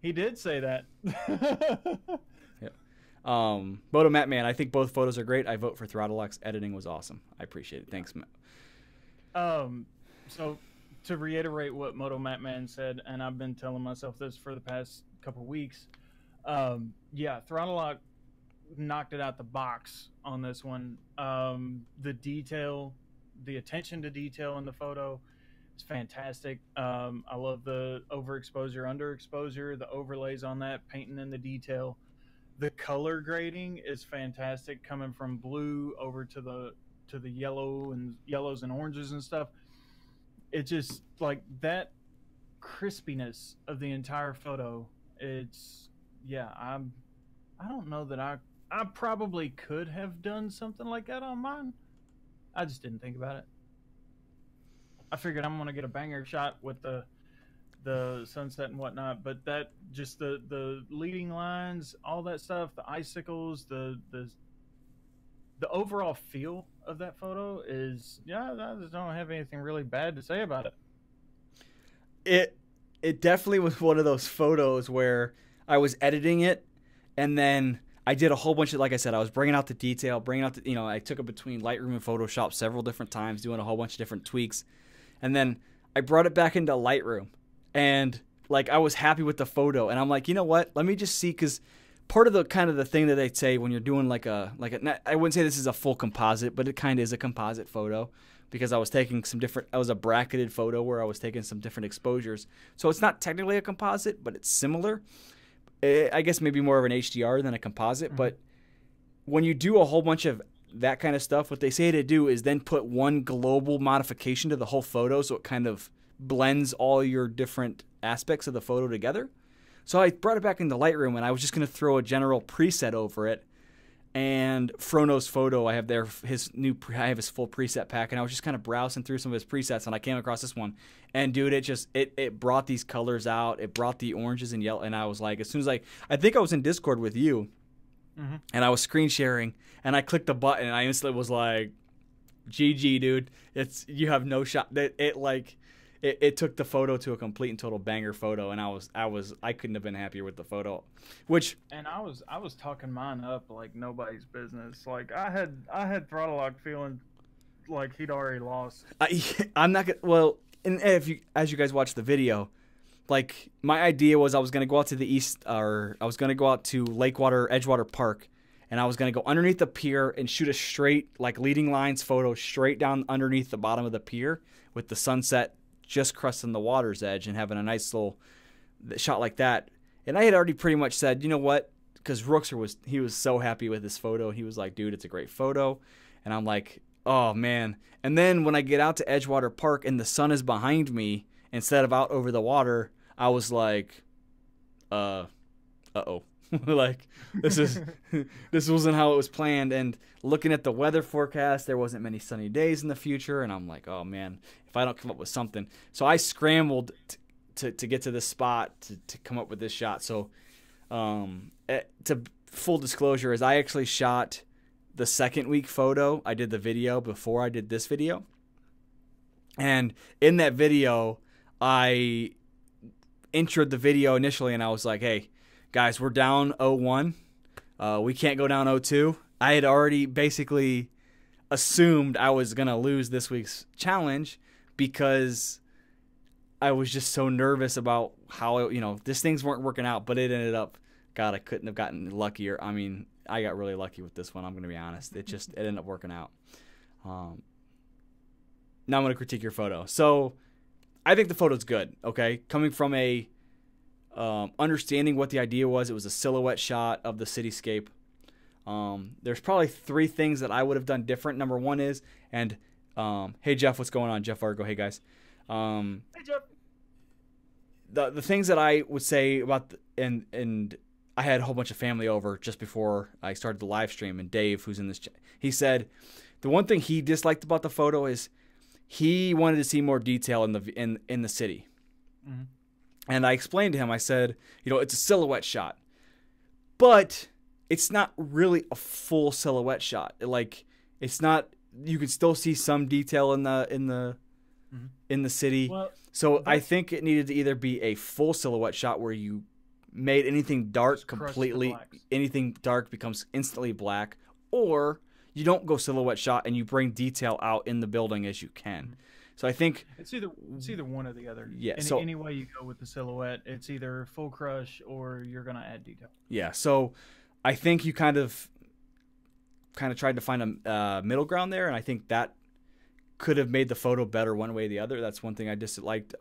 He did say that. Yeah. Moto Matt Man, I think both photos are great. I vote for throttle locks. Editing was awesome. I appreciate it. Thanks, Matt. So to reiterate what Moto Matt Man said, and I've been telling myself this for the past couple weeks, yeah, throttle lock knocked it out the box on this one. The detail, the attention to detail in the photo is fantastic. I love the overexposure, underexposure, the overlays on that, painting in the detail. The color grading is fantastic, coming from blue over to the yellows and oranges and stuff. It just like that crispiness of the entire photo. It's I don't know that I probably could have done something like that on mine. I just didn't think about it. I figured I'm gonna get a banger shot with the sunset and whatnot, but that just the leading lines, all that stuff, the icicles, the overall feel of that photo is I just don't have anything really bad to say about it. It definitely was one of those photos where I was editing it, and then I did a whole bunch of, like I said, I was bringing out the detail, I took it between Lightroom and Photoshop several different times, doing a whole bunch of different tweaks, and then I brought it back into Lightroom, and like I was happy with the photo, and I'm like, you know what? Let me just see, because part of the kind of the thing that they say when you're doing I wouldn't say this is a full composite, but it kind of is a composite photo, because I was taking I was a bracketed photo where I was taking some different exposures. So it's not technically a composite, but it's similar. I guess maybe more of an HDR than a composite. Mm-hmm. But when you do a whole bunch of that kind of stuff, what they say to do is then put one global modification to the whole photo, so it kind of blends all your different aspects of the photo together. So I brought it back into Lightroom, and I was just going to throw a general preset over it. And Frono's photo, I have his full preset pack, and I was just kind of browsing through some of his presets, and I came across this one. And dude, it brought these colors out. It brought the oranges and yellow, and I was like, as soon as I think I was in Discord with you, mm-hmm. and I was screen sharing, and I clicked the button, and I instantly was like, GG, dude. You have no shot. It took the photo to a complete and total banger photo, and I couldn't have been happier with the photo. And I was talking mine up like nobody's business. Like I had throttle lock feeling like he'd already lost. I'm not gonna. Well, and as you guys watch the video, like my idea was I was gonna go out to the east, or I was gonna go out to Edgewater Park, and I was gonna go underneath the pier and shoot a straight leading lines photo straight down underneath the bottom of the pier with the sunset just crusting the water's edge and having a nice little shot like that. And I had already pretty much said, you know what, because Rookser was so happy with this photo. He was like, dude, it's a great photo. And I'm like, oh man. And then when I get out to Edgewater Park and the sun is behind me instead of out over the water, I was like, uh-oh. Like this wasn't how it was planned. And looking at the weather forecast, there wasn't many sunny days in the future, and I'm like, oh man, if I don't come up with something. So I scrambled to get to this spot to come up with this shot. So to full disclosure is I actually shot the second week photo. I did the video before I did this video, and in that video I introed the video initially, and I was like, hey guys, we're down 0-1. We can't go down 0-2. I had already basically assumed I was going to lose this week's challenge because I was just so nervous about how, these things weren't working out, but it ended up, God, I couldn't have gotten luckier. I mean, I got really lucky with this one, I'm going to be honest. It ended up working out. Now I'm going to critique your photo. So I think the photo's good, okay? Coming from a understanding what the idea was, it was a silhouette shot of the cityscape. There's probably 3 things that I would have done different. Number one is, and hey Jeff, what's going on? Jeff Argo, hey guys. Hey Jeff. The things that I would say about and I had a whole bunch of family over just before I started the live stream, and Dave, who's in this, he said the one thing he disliked about the photo is he wanted to see more detail in the city. Mm-hmm. And I explained to him, I said, it's a silhouette shot, but it's not really a full silhouette shot. Like, it's not. You can still see some detail in the city. Well, so I think it needed to either be a full silhouette shot where you made anything dark completely, anything dark becomes instantly black, or you don't go silhouette shot and you bring detail out in the building as you can. So I think it's either one or the other. Yeah. Any way you go with the silhouette, it's either full crush or you're gonna add detail. Yeah. So I think you kind of tried to find a middle ground there, and I think that could have made the photo better one way or the other. That's one thing I disliked.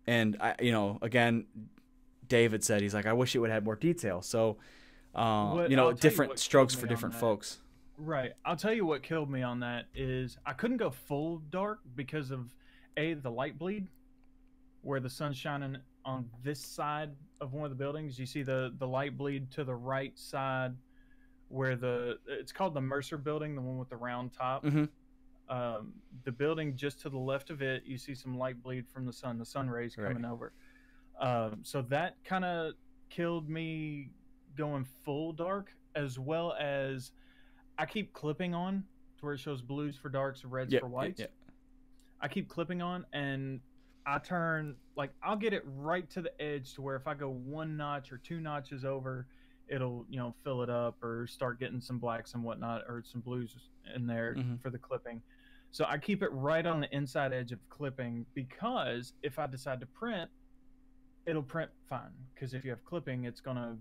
And I, again, David said, he's like, I wish it would have had more detail. So, different strokes for different folks. Right. I'll tell you what killed me on that is I couldn't go full dark because of the light bleed where the sun's shining on this side of one of the buildings. You see the light bleed to the right side where it's called the Mercer building, the one with the round top. The building just to the left of it, you see some light bleed from the sun rays coming over. So that kind of killed me going full dark, as well as I keep clipping on to where it shows blues for darks, reds for whites. I keep clipping on, and I turn, like, I'll get it right to the edge to where if I go one notch or two notches over, it'll fill it up or start getting some blacks and whatnot, or some blues in there for the clipping. So I keep it right on the inside edge of clipping, because if I decide to print, it'll print fine. Because if you have clipping, it's gonna.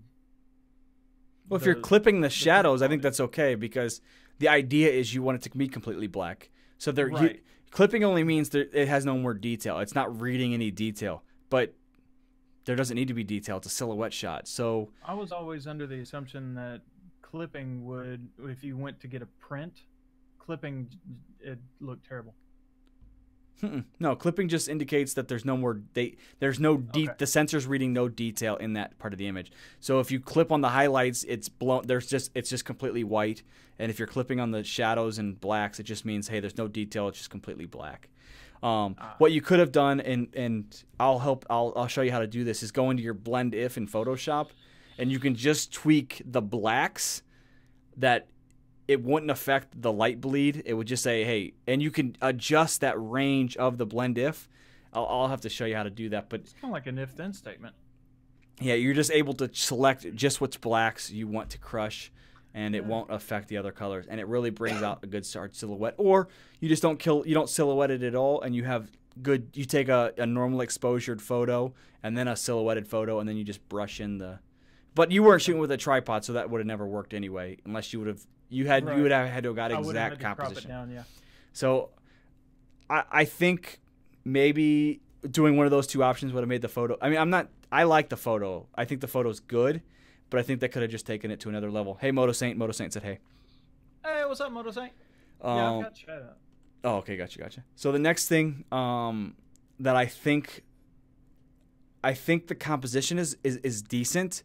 Well, if you're clipping the shadows, I think that's okay, because the idea is you want it to be completely black. So clipping only means that it has no more detail. It's not reading any detail, but there doesn't need to be detail. It's a silhouette shot. So I was always under the assumption that clipping would, if you went to get a print, clipping, it looked terrible. No, clipping just indicates that there's no more the sensor's reading no detail in that part of the image. So if you clip on the highlights, it's blown. It's just completely white. And if you're clipping on the shadows and blacks, it just means, hey, there's no detail. It's just completely black. What you could have done, and I'll show you how to do this, is go into your blend if in Photoshop, and you can just tweak the blacks that it wouldn't affect the light bleed. It would just say, hey, and you can adjust that range of the blend if. I'll have to show you how to do that. But it's kind of like an if then statement. Yeah, you're just able to select just which blacks you want to crush, and it won't affect the other colors. And it really brings out a good start silhouette. Or you just don't silhouette it at all, and you take a normal exposured photo and then a silhouetted photo, and then you just brush in the. But you weren't shooting with a tripod, so that would have never worked anyway, unless you would have. You would have had to have got exact composition. Crop it down, yeah. So I think maybe doing one of those two options would have made the photo. I mean, I like the photo. I think the photo's good, but I think that could have just taken it to another level. Hey, Moto Saint said hey. Hey, what's up, Moto Saint? Yeah, I've got chat up. Oh, okay, gotcha. So the next thing that I think the composition is decent.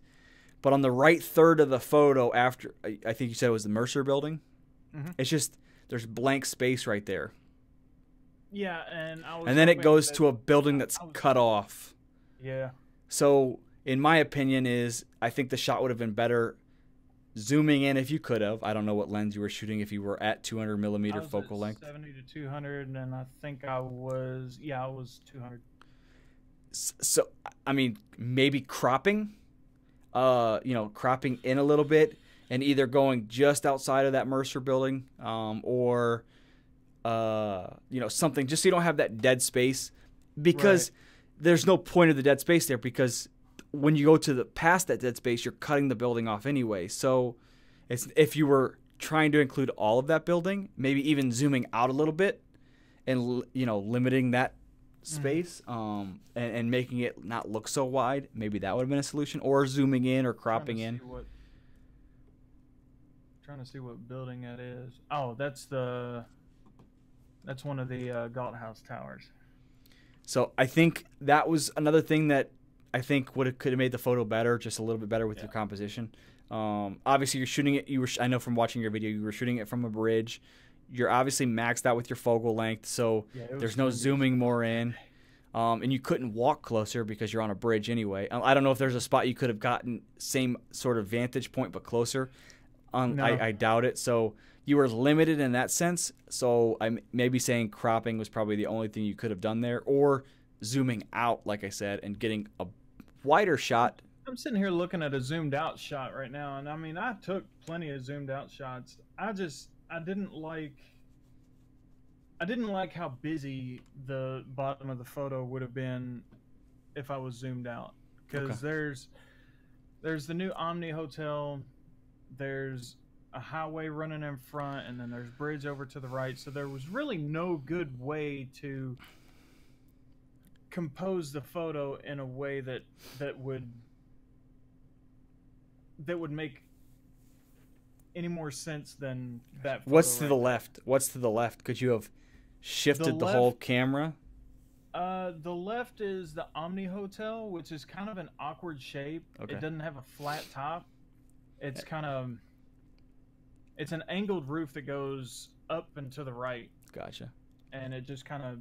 But on the right third of the photo, after I think you said it was the Mercer building, it's just there's blank space right there. Yeah, and then it goes to a building that's cut off. Yeah. So in my opinion, I think the shot would have been better zooming in if you could have. I don't know what lens you were shooting, if you were at 200 millimeter focal length. 70 to 200, and I think I was 200. So I mean, maybe cropping. Cropping in a little bit and either going just outside of that Mercer building, or something just so you don't have that dead space, because there's no point of the dead space there, because when you go to past that dead space, you're cutting the building off anyway. So if you were trying to include all of that building, maybe even zooming out a little bit and, limiting that space and making it not look so wide, maybe that would have been a solution, or zooming in or cropping in. Trying to see what building that is. Oh, that's one of the Galt House towers. So I think that was another thing that I think could have made the photo better, just a little bit better with your composition. Obviously you're shooting it, I know from watching your video, you were shooting it from a bridge. You're obviously maxed out with your focal length, so there's no zooming more in. and you couldn't walk closer because you're on a bridge anyway. I don't know if there's a spot you could have gotten same sort of vantage point but closer. No. I doubt it. So you were limited in that sense. So I'm maybe saying cropping was probably the only thing you could have done there, or zooming out, like I said, and getting a wider shot. I'm sitting here looking at a zoomed out shot right now, and I mean, I took plenty of zoomed out shots. I didn't like how busy the bottom of the photo would have been if I was zoomed out, because there's the new Omni Hotel, there's a highway running in front, and then there's bridge over to the right. So there was really no good way to compose the photo in a way that would make any more sense than that photo. What's to the left? What's to the left? Could you have shifted the whole camera? The left is the Omni Hotel, which is kind of an awkward shape. Okay. It doesn't have a flat top. It's kind of, it's an angled roof that goes up and to the right. Gotcha. And it just kind of,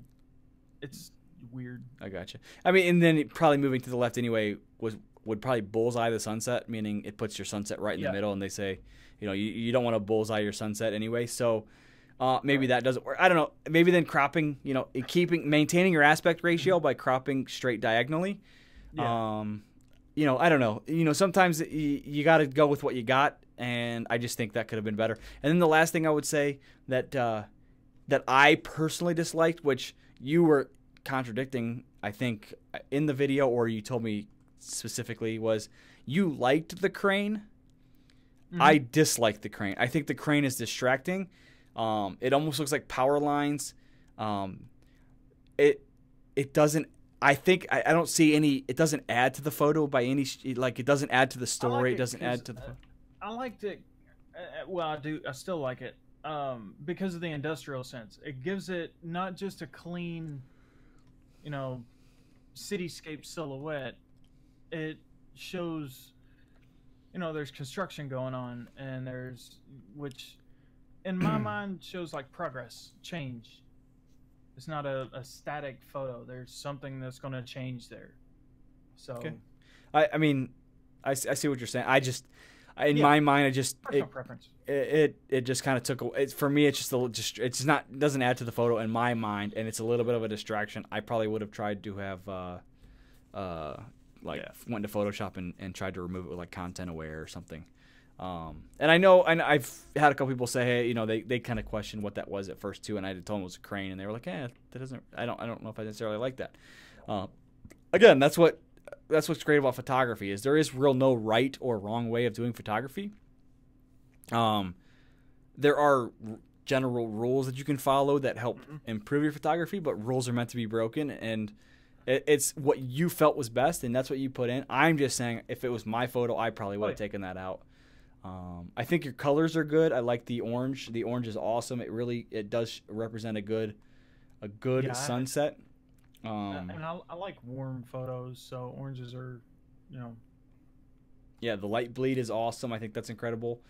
it's weird. I gotcha. I mean, and then probably moving to the left anyway would probably bullseye the sunset, meaning it puts your sunset right in the middle, and they say, you know, you don't want to bullseye your sunset anyway. So maybe that doesn't work. I don't know. Maybe then cropping, you know, maintaining your aspect ratio by cropping straight diagonally. Yeah. You know, I don't know. You know, sometimes you got to go with what you got, and I just think that could have been better. And then the last thing I would say that that I personally disliked, which you were contradicting, I think, in the video, or you told me specifically, was you liked the crane. Mm-hmm. I disliked the crane. I think the crane is distracting. It almost looks like power lines. It doesn't. I think I don't see any. It doesn't add to the photo by any. Like, it doesn't add to the story. It doesn't add to the. I liked it. Well, I do. I still like it because of the industrial sense. It gives it not just a clean, you know, cityscape silhouette. It shows, you know, there's construction going on, and which in my mind shows like progress, change. It's not a static photo. There's something that's going to change there. So, okay. I mean, I see what you're saying. In my mind, I just personal preference. It just kind of took it for me. It's just it's not, it doesn't add to the photo in my mind, and it's a little bit of a distraction. I probably would have tried to have went to Photoshop and tried to remove it with like Content Aware or something. And I know, and I've had a couple people say, hey, you know, they kind of questioned what that was at first too, and I told them it was a crane, and they were like, that doesn't. I don't know if I necessarily like that. Again, that's what's great about photography, is there is no right or wrong way of doing photography. There are general rules that you can follow that help improve your photography, but rules are meant to be broken, and it's what you felt was best, and that's what you put in. I'm just saying, if it was my photo, I probably would have taken that out. I think your colors are good. I like the orange. The orange is awesome. It does represent a good sunset. And I like warm photos, so oranges are, you know. Yeah, the light bleed is awesome. I think that's incredible.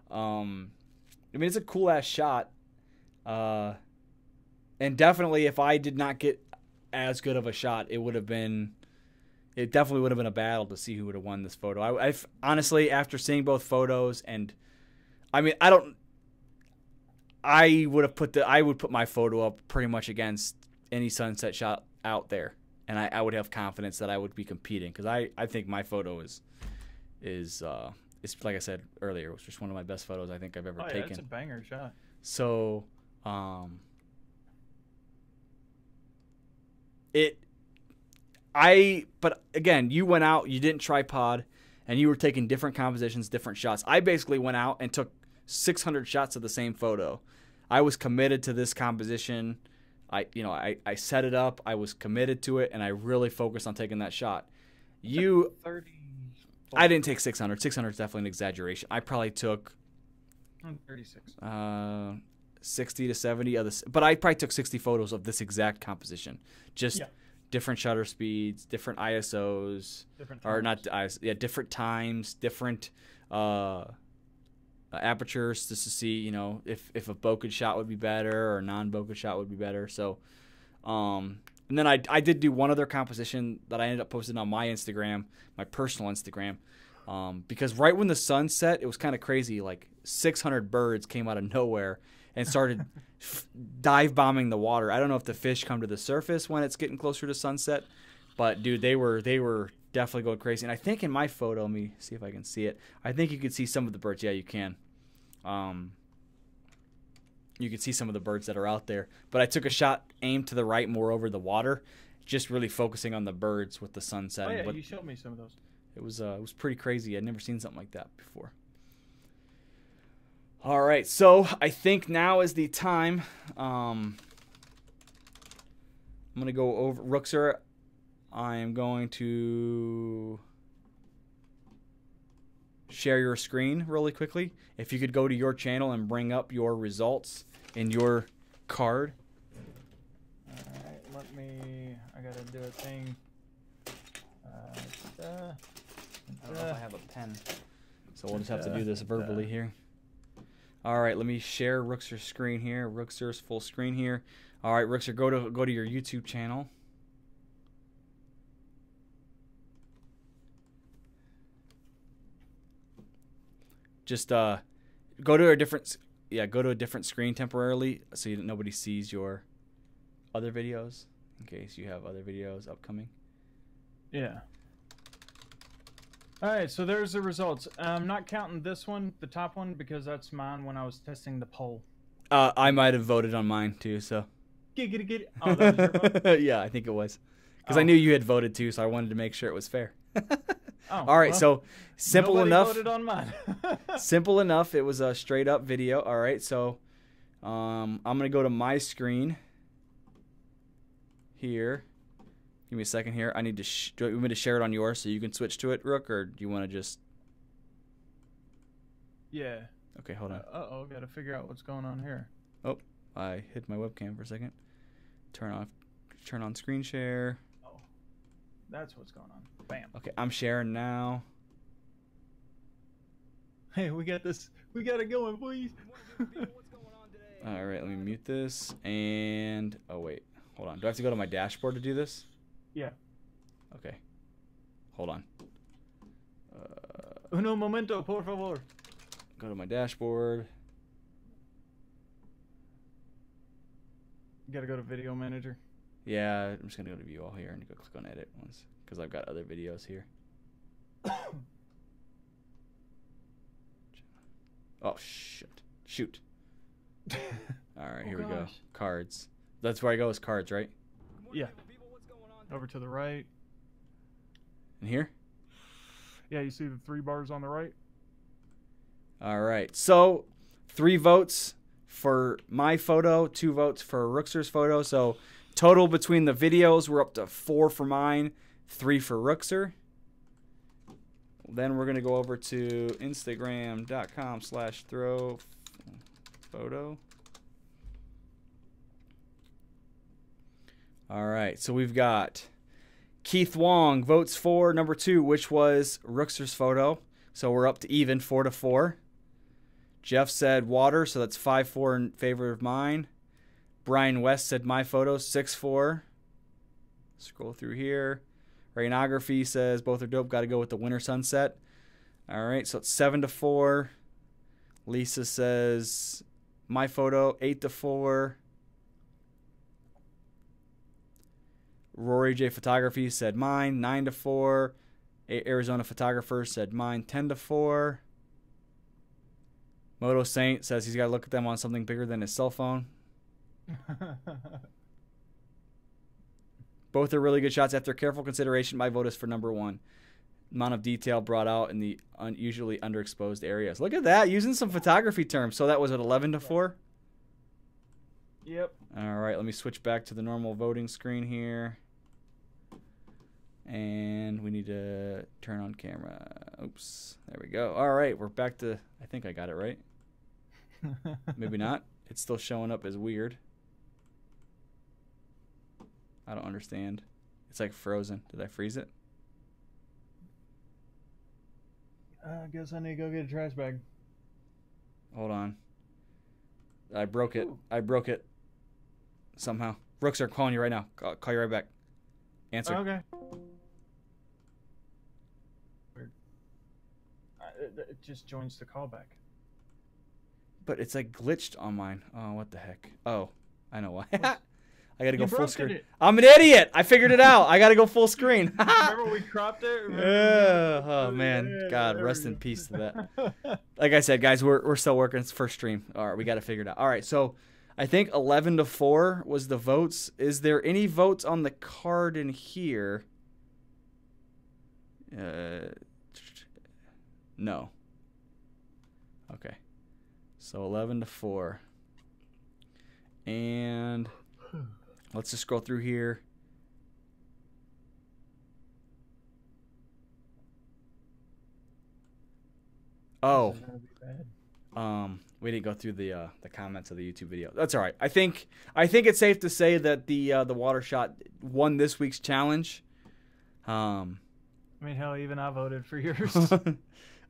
I mean, it's a cool ass shot. And definitely, if I did not get as good of a shot, it definitely would have been a battle to see who would have won this photo. I've honestly, after seeing both photos, and I mean, I would put my photo up pretty much against any sunset shot out there, and I would have confidence that I would be competing, because I think my photo is like I said earlier, it was just one of my best photos I think I've ever taken. It's a banger shot. So, but again, you went out, you didn't tripod, and you were taking different compositions, different shots. I basically went out and took 600 shots of the same photo. I was committed to this composition. I set it up. I was committed to it, and I really focused on taking that shot. 30. I didn't take 600. 600 is definitely an exaggeration. I probably took 36. 60 to 70 of this, but I probably took 60 photos of this exact composition. Just different shutter speeds, different ISOs, different times, different apertures, just to see, you know, if a bokeh shot would be better or a non-bokeh shot would be better. So And then I did do one other composition that I ended up posting on my Instagram, my personal Instagram, because right when the sun set, it was kind of crazy. Like 600 birds came out of nowhere and started dive bombing the water. I don't know if the fish come to the surface when it's getting closer to sunset, but dude, they were definitely going crazy. And I think in my photo, let me see if I can see it. I think you could see some of the birds. Yeah, you can. You can see some of the birds that are out there. But I took a shot aimed to the right, more over the water, just really focusing on the birds with the sun setting. Oh yeah, but you showed me some of those. it was pretty crazy. I'd never seen something like that before. All right, so I think now is the time. I'm going to go over Rookser. I am going to share your screen really quickly. If you could go to your channel and bring up your results in your card. Alright, I gotta do a thing. I don't know if I have a pen, so we'll just have to do this verbally here. All right, let me share Rookser's screen here. Rookser's full screen here. All right, Rookser, go to your YouTube channel. Just go to a different screen temporarily so nobody sees your other videos in case you have other videos upcoming. Yeah. Alright, so there's the results. I'm not counting this one, the top one, because that's mine when I was testing the poll. I might have voted on mine too, so. Get it. Oh, that was your vote? Yeah, I think it was. Because I knew you had voted too, so I wanted to make sure it was fair. Oh, all right, well, so simple nobody enough. Voted on mine. Simple enough. It was a straight up video. All right, so I'm gonna go to my screen here. Give me a second here. I need to. Do you want me to share it on yours so you can switch to it, Rook, or do you want to just? Yeah. Okay, hold on. Uh-oh, gotta figure out what's going on here. Oh, I hid my webcam for a second. Turn on screen share. Oh, that's what's going on. Bam. Okay, I'm sharing now. Hey, we got this. We got it going, boys. All right, let me mute this. And oh wait, hold on. Do I have to go to my dashboard to do this? Yeah. Okay. Hold on. Uno momento, por favor. Go to my dashboard. You gotta go to Video Manager. Yeah, I'm just gonna go to View All here and go click on Edit once because I've got other videos here. Oh shoot. All right, here we go. Cards. That's where I go is cards, right? Yeah. Over to the right. And here? Yeah, you see the 3 bars on the right? All right. So 3 votes for my photo, 2 votes for Rookser's photo. So total between the videos, we're up to 4 for mine, 3 for Rookser. Then we're going to go over to Instagram.com/ThRoPhoto. All right, so we've got Keith Wong votes for number 2, which was Rookser's photo. So we're up to even, 4-4. Jeff said water, so that's 5-4 in favor of mine. Brian West said my photo, 6-4. Scroll through here. Rainography says both are dope. Got to go with the winter sunset. All right, so it's 7-4. Lisa says my photo, 8-4. Rory J Photography said mine, 9-4. Arizona Photographer said mine, 10-4. Moto Saint says he's got to look at them on something bigger than his cell phone. Both are really good shots. After careful consideration, my vote is for number 1. Amount of detail brought out in the unusually underexposed areas. Look at that, using some photography terms. So that was at 11-4? Yep. All right, let me switch back to the normal voting screen here. And we need to turn on camera. Oops, there we go. All right, we're back to, I think I got it right. Maybe not. It's still showing up as weird. I don't understand. It's like frozen. Did I freeze it? I guess I need to go get a trash bag. Hold on. I broke it. Ooh. I broke it somehow. Brooks are calling you right now. Call you right back. Answer. Okay. It just joins the callback. But it's like glitched on mine. Oh, what the heck? Oh, I know why. I gotta go full screen. It. I'm an idiot. I figured it out. I gotta go full screen. Remember we cropped it? Yeah. Oh man. God, rest in peace to that. Like I said, guys, we're still working. It's first stream. All right, we got to figure it out. All right, so I think 11-4 was the votes. Is there any votes on the card in here? No. Okay. So 11-4. And let's just scroll through here. Oh. We didn't go through the comments of the YouTube video. That's all right. I think it's safe to say that the water shot won this week's challenge. I mean, hell, even I voted for yours.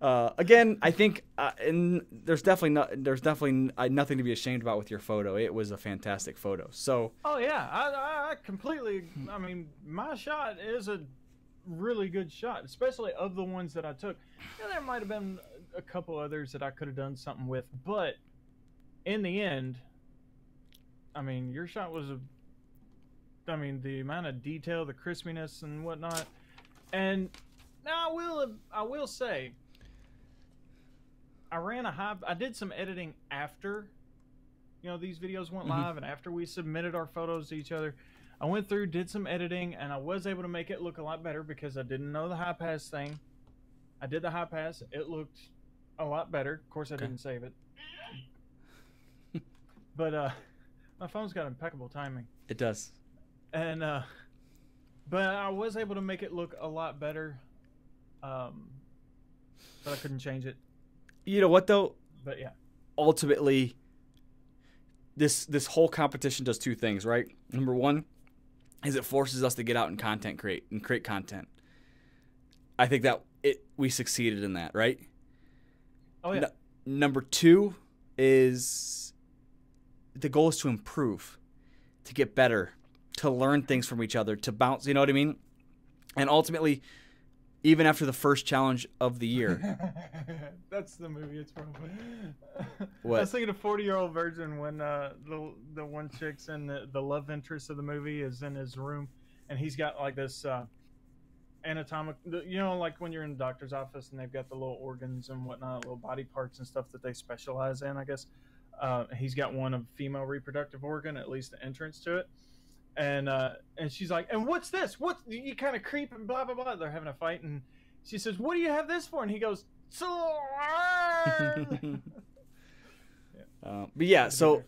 Again, I think and there's definitely nothing to be ashamed about with your photo. It was a fantastic photo. So. Oh yeah, I completely. I mean, my shot is a really good shot, especially of the ones that I took. And there might have been a couple others that I could have done something with, but in the end, I mean, your shot was I mean, the amount of detail, the crispiness, and whatnot. And now I will say, I did some editing after, these videos went live, and after we submitted our photos to each other, I went through, did some editing, and I was able to make it look a lot better because I didn't know the high pass thing. I did the high pass. It looked a lot better. Of course, I didn't save it. But my phone's got impeccable timing. It does. And but I was able to make it look a lot better. But I couldn't change it. You know what though? But yeah. Ultimately, this whole competition does two things, right? Number one is it forces us to get out and create content. I think that we succeeded in that, right? Oh yeah. Number two is the goal is to improve, to get better, to learn things from each other, to bounce, you know what I mean? And ultimately, even after the first challenge of the year. That's the movie it's from. What? I was thinking of 40-Year-Old Virgin when the one chick's in the love interest of the movie is in his room, and he's got like this anatomic, like when you're in the doctor's office and they've got the little organs and whatnot, little body parts and stuff that they specialize in, I guess. He's got one of female reproductive organ, at least the entrance to it. And she's like, and what's this? What you kind of creep and blah blah blah. They're having a fight, and she says, "What do you have this for?" And he goes, but yeah, so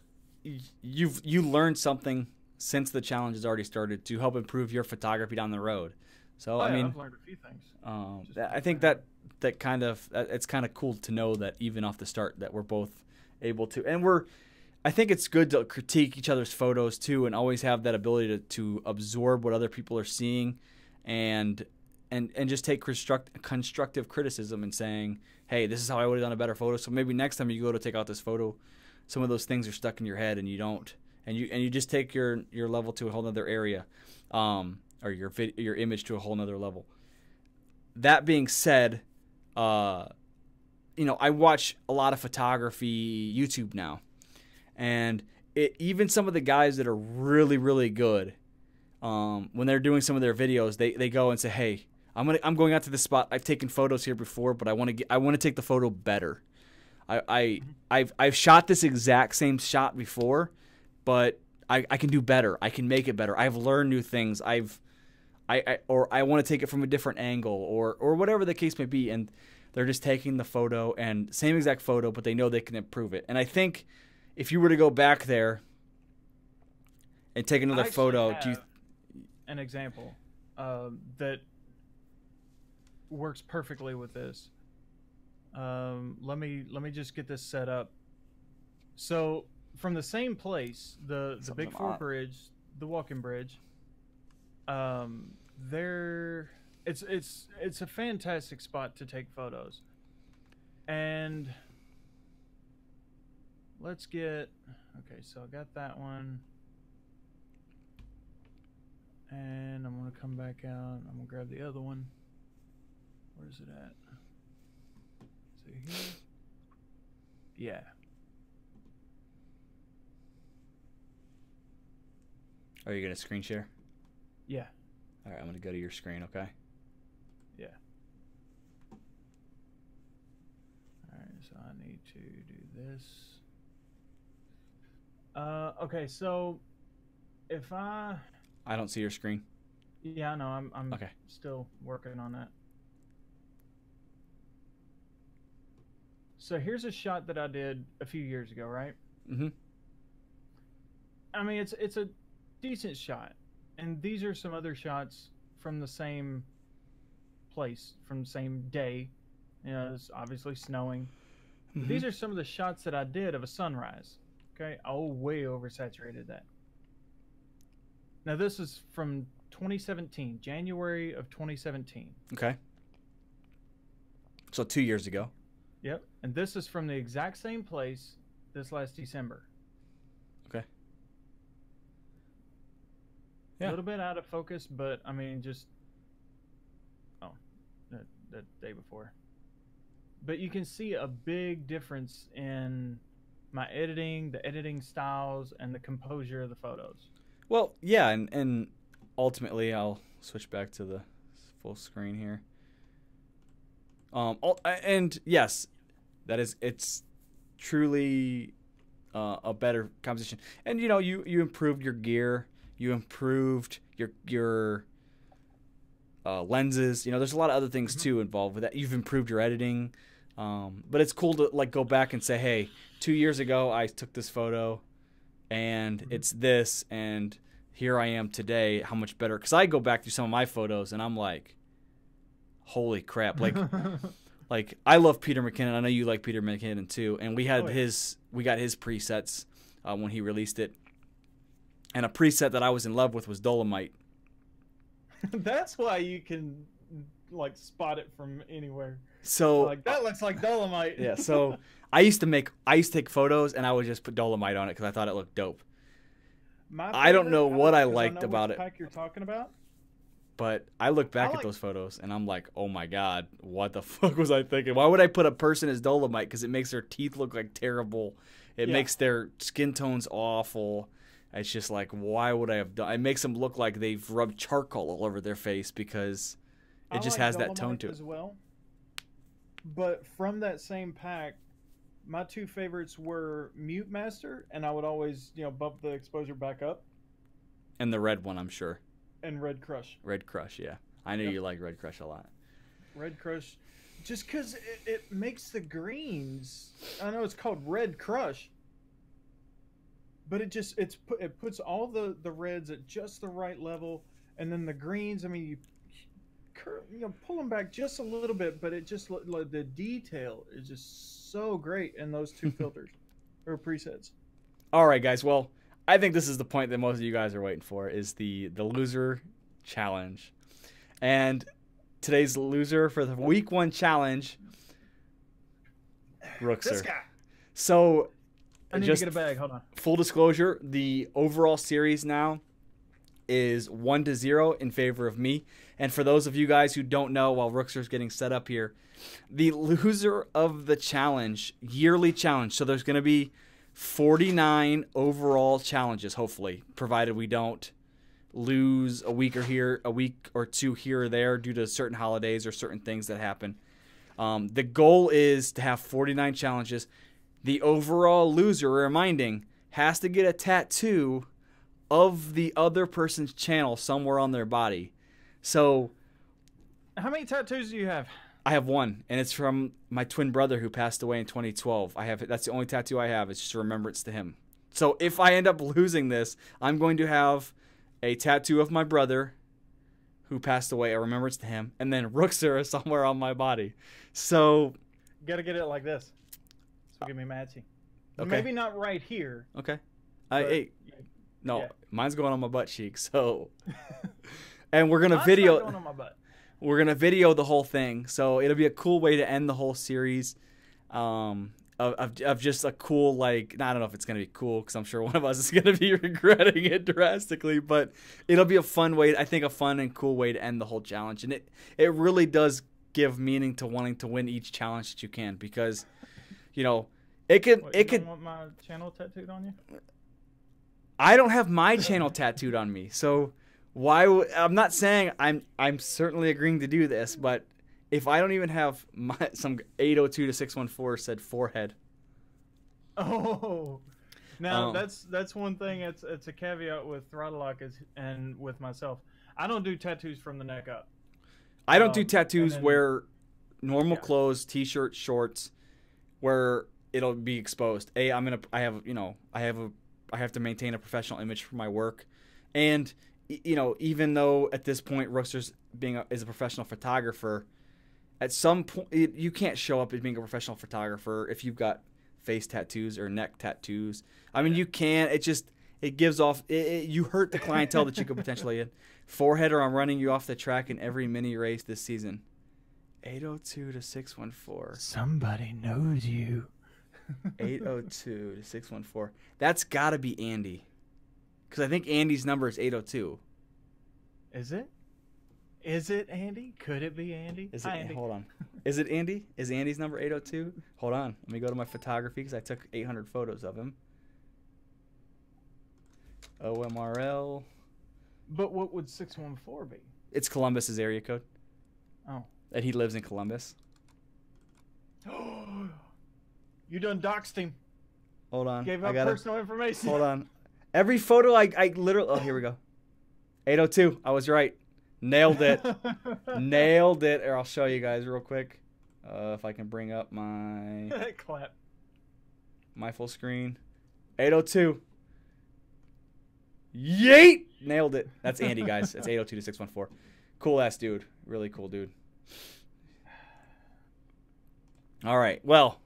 you learned something since the challenge has already started to help improve your photography down the road. So I mean, I've learned a few things. I think that kind of it's kind of cool to know that even off the start that we're both able to, and I think it's good to critique each other's photos too, and always have that ability to absorb what other people are seeing, and just take constructive criticism and saying, hey, this is how I would have done a better photo. So maybe next time you go to take out this photo, some of those things are stuck in your head and you don't, and you just take your level to a whole other area, or your image to a whole nother level. That being said, I watch a lot of photography YouTube now. And even some of the guys that are really, really good, when they're doing some of their videos, they go and say, "Hey, I'm going out to this spot. I've taken photos here before, but I want to take the photo better. I've shot this exact same shot before, but I can do better. I can make it better. I've learned new things. I want to take it from a different angle, or whatever the case may be." And they're just taking the photo and same exact photo, but they know they can improve it. And I think if you were to go back there and take another photo, an example that works perfectly with this. Let me just get this set up. So from the same place, the Big Four Bridge, the walking bridge, it's a fantastic spot to take photos. And let's get, okay, so I got that one. And I'm going to come back out. I'm going to grab the other one. Where's it at? Is it here? Yeah. Are you going to screen share? Yeah. All right, I'm going to go to your screen, okay? Yeah. All right, so I need to do this. Okay, so if I don't see your screen. Yeah, I know. I'm Okay. still working on that. So here's a shot that I did a few years ago, right? Mm-hmm. I mean, it's a decent shot, and these are some other shots from the same place, from the same day. You know, it's obviously snowing. But these are some of the shots that I did of a sunrise. Okay, oh, way oversaturated that. Now this is from 2017, January of 2017. Okay. So 2 years ago. Yep, and this is from the exact same place this last December. Okay. A Yeah. little bit out of focus, but I mean, just the day before. But you can see a big difference in my editing, the editing styles, and the composure of the photos. Well, yeah, and ultimately, I'll switch back to the full screen here. And yes, it's truly a better composition. And you know, you improved your gear, you improved your lenses. You know, there's a lot of other things too involved with that. You've improved your editing, but it's cool to like go back and say, hey, 2 years ago I took this photo, and it's this, and here I am today. How much better? Because I go back through some of my photos, and I'm like, holy crap! Like, like I love Peter McKinnon. I know you like Peter McKinnon too, and we had we got his presets when he released it, and a preset that I was in love with was Dolomite. That's why you can like spot it from anywhere. So like that looks like Dolomite. Yeah. So I used to take photos, and I would just put Dolomite on it because I thought it looked dope. I don't know what I liked about it. Pack you're talking about? But I look back at those photos, and I'm like, oh my god, what the fuck was I thinking? Why would I put a person as Dolomite? Because it makes their teeth look like terrible. It makes their skin tones awful. It's just like, why would I have done? It makes them look like they've rubbed charcoal all over their face because it just has that tone to it. As well. But from that same pack, my two favorites were Mute Master, and I would always, bump the exposure back up. And the red one, I'm sure. And Red Crush. Red Crush, yeah. I know you like Red Crush a lot. Red Crush, just because it makes the greens. I know it's called Red Crush, but it puts all the reds at just the right level, and then the greens. I mean, you pull them back just a little bit, but it just like the detail is just so great in those two filters or presets. All right, guys. Well, I think this is the point that most of you guys are waiting for, is the loser challenge. And today's loser for the week 1 challenge, Rookser. This guy. So I need to get a bag. Hold on. Full disclosure, the overall series now is 1-0 in favor of me. And for those of you guys who don't know, while Rookser's getting set up here, the loser of the challenge, yearly challenge, so there's going to be 49 overall challenges, hopefully, provided we don't lose a week or two here or there due to certain holidays or certain things that happen. The goal is to have 49 challenges. The overall loser, reminding, has to get a tattoo of the other person's channel somewhere on their body. So, how many tattoos do you have? I have one, and it's from my twin brother who passed away in 2012. That's the only tattoo I have. It's just a remembrance to him. So if I end up losing this, I'm going to have a tattoo of my brother who passed away, a remembrance to him, and then Rookser somewhere on my body. So you gotta get it like this. So give me matchy. Okay. Maybe not right here. Okay. Yeah. Mine's going on my butt cheek. So, and we're gonna video. Going on my butt. We're going to video the whole thing, so it'll be a cool way to end the whole series. of just a cool, like, I don't know if it's going to be cool because I'm sure one of us is going to be regretting it drastically, but it'll be a fun way, I think a fun and cool way to end the whole challenge. And it really does give meaning to wanting to win each challenge that you can, because, you know, it could. Don't want my channel tattooed on you? I don't have my channel tattooed on me, so I'm not saying I'm certainly agreeing to do this, but if I don't even have some 802 to 614 said forehead. Oh, now that's one thing. It's a caveat with Throttle Lock and with myself. I don't do tattoos from the neck up. I don't do tattoos where normal clothes, t-shirts, shorts, where it'll be exposed. I have to maintain a professional image for my work, and you know, even though at this point Rookster's is a professional photographer, at some point you can't show up as being a professional photographer if you've got face tattoos or neck tattoos. I mean, you can. It gives off. You hurt the clientele that you could potentially hit. Forehead, or I'm running you off the track in every mini race this season. 802 to 614. Somebody knows you. 802 to 614. That's got to be Andy, because I think Andy's number is 802. Is it? Is it Andy? Could it be Andy? Hi, Andy. Hold on. Is it Andy? Is Andy's number 802? Hold on. Let me go to my photography because I took 800 photos of him. OMRL. But what would 614 be? It's Columbus's area code. Oh. And he lives in Columbus. You done doxed him. Hold on. Gave up personal information. Hold on. Every photo I literally... Oh, here we go. 802. I was right. Nailed it. Nailed it. Or I'll show you guys real quick. If I can bring up my... Clap. My full screen. 802. Yeet! Nailed it. That's Andy, guys. It's 802 to 614. Cool ass dude. Really cool dude. All right. Well,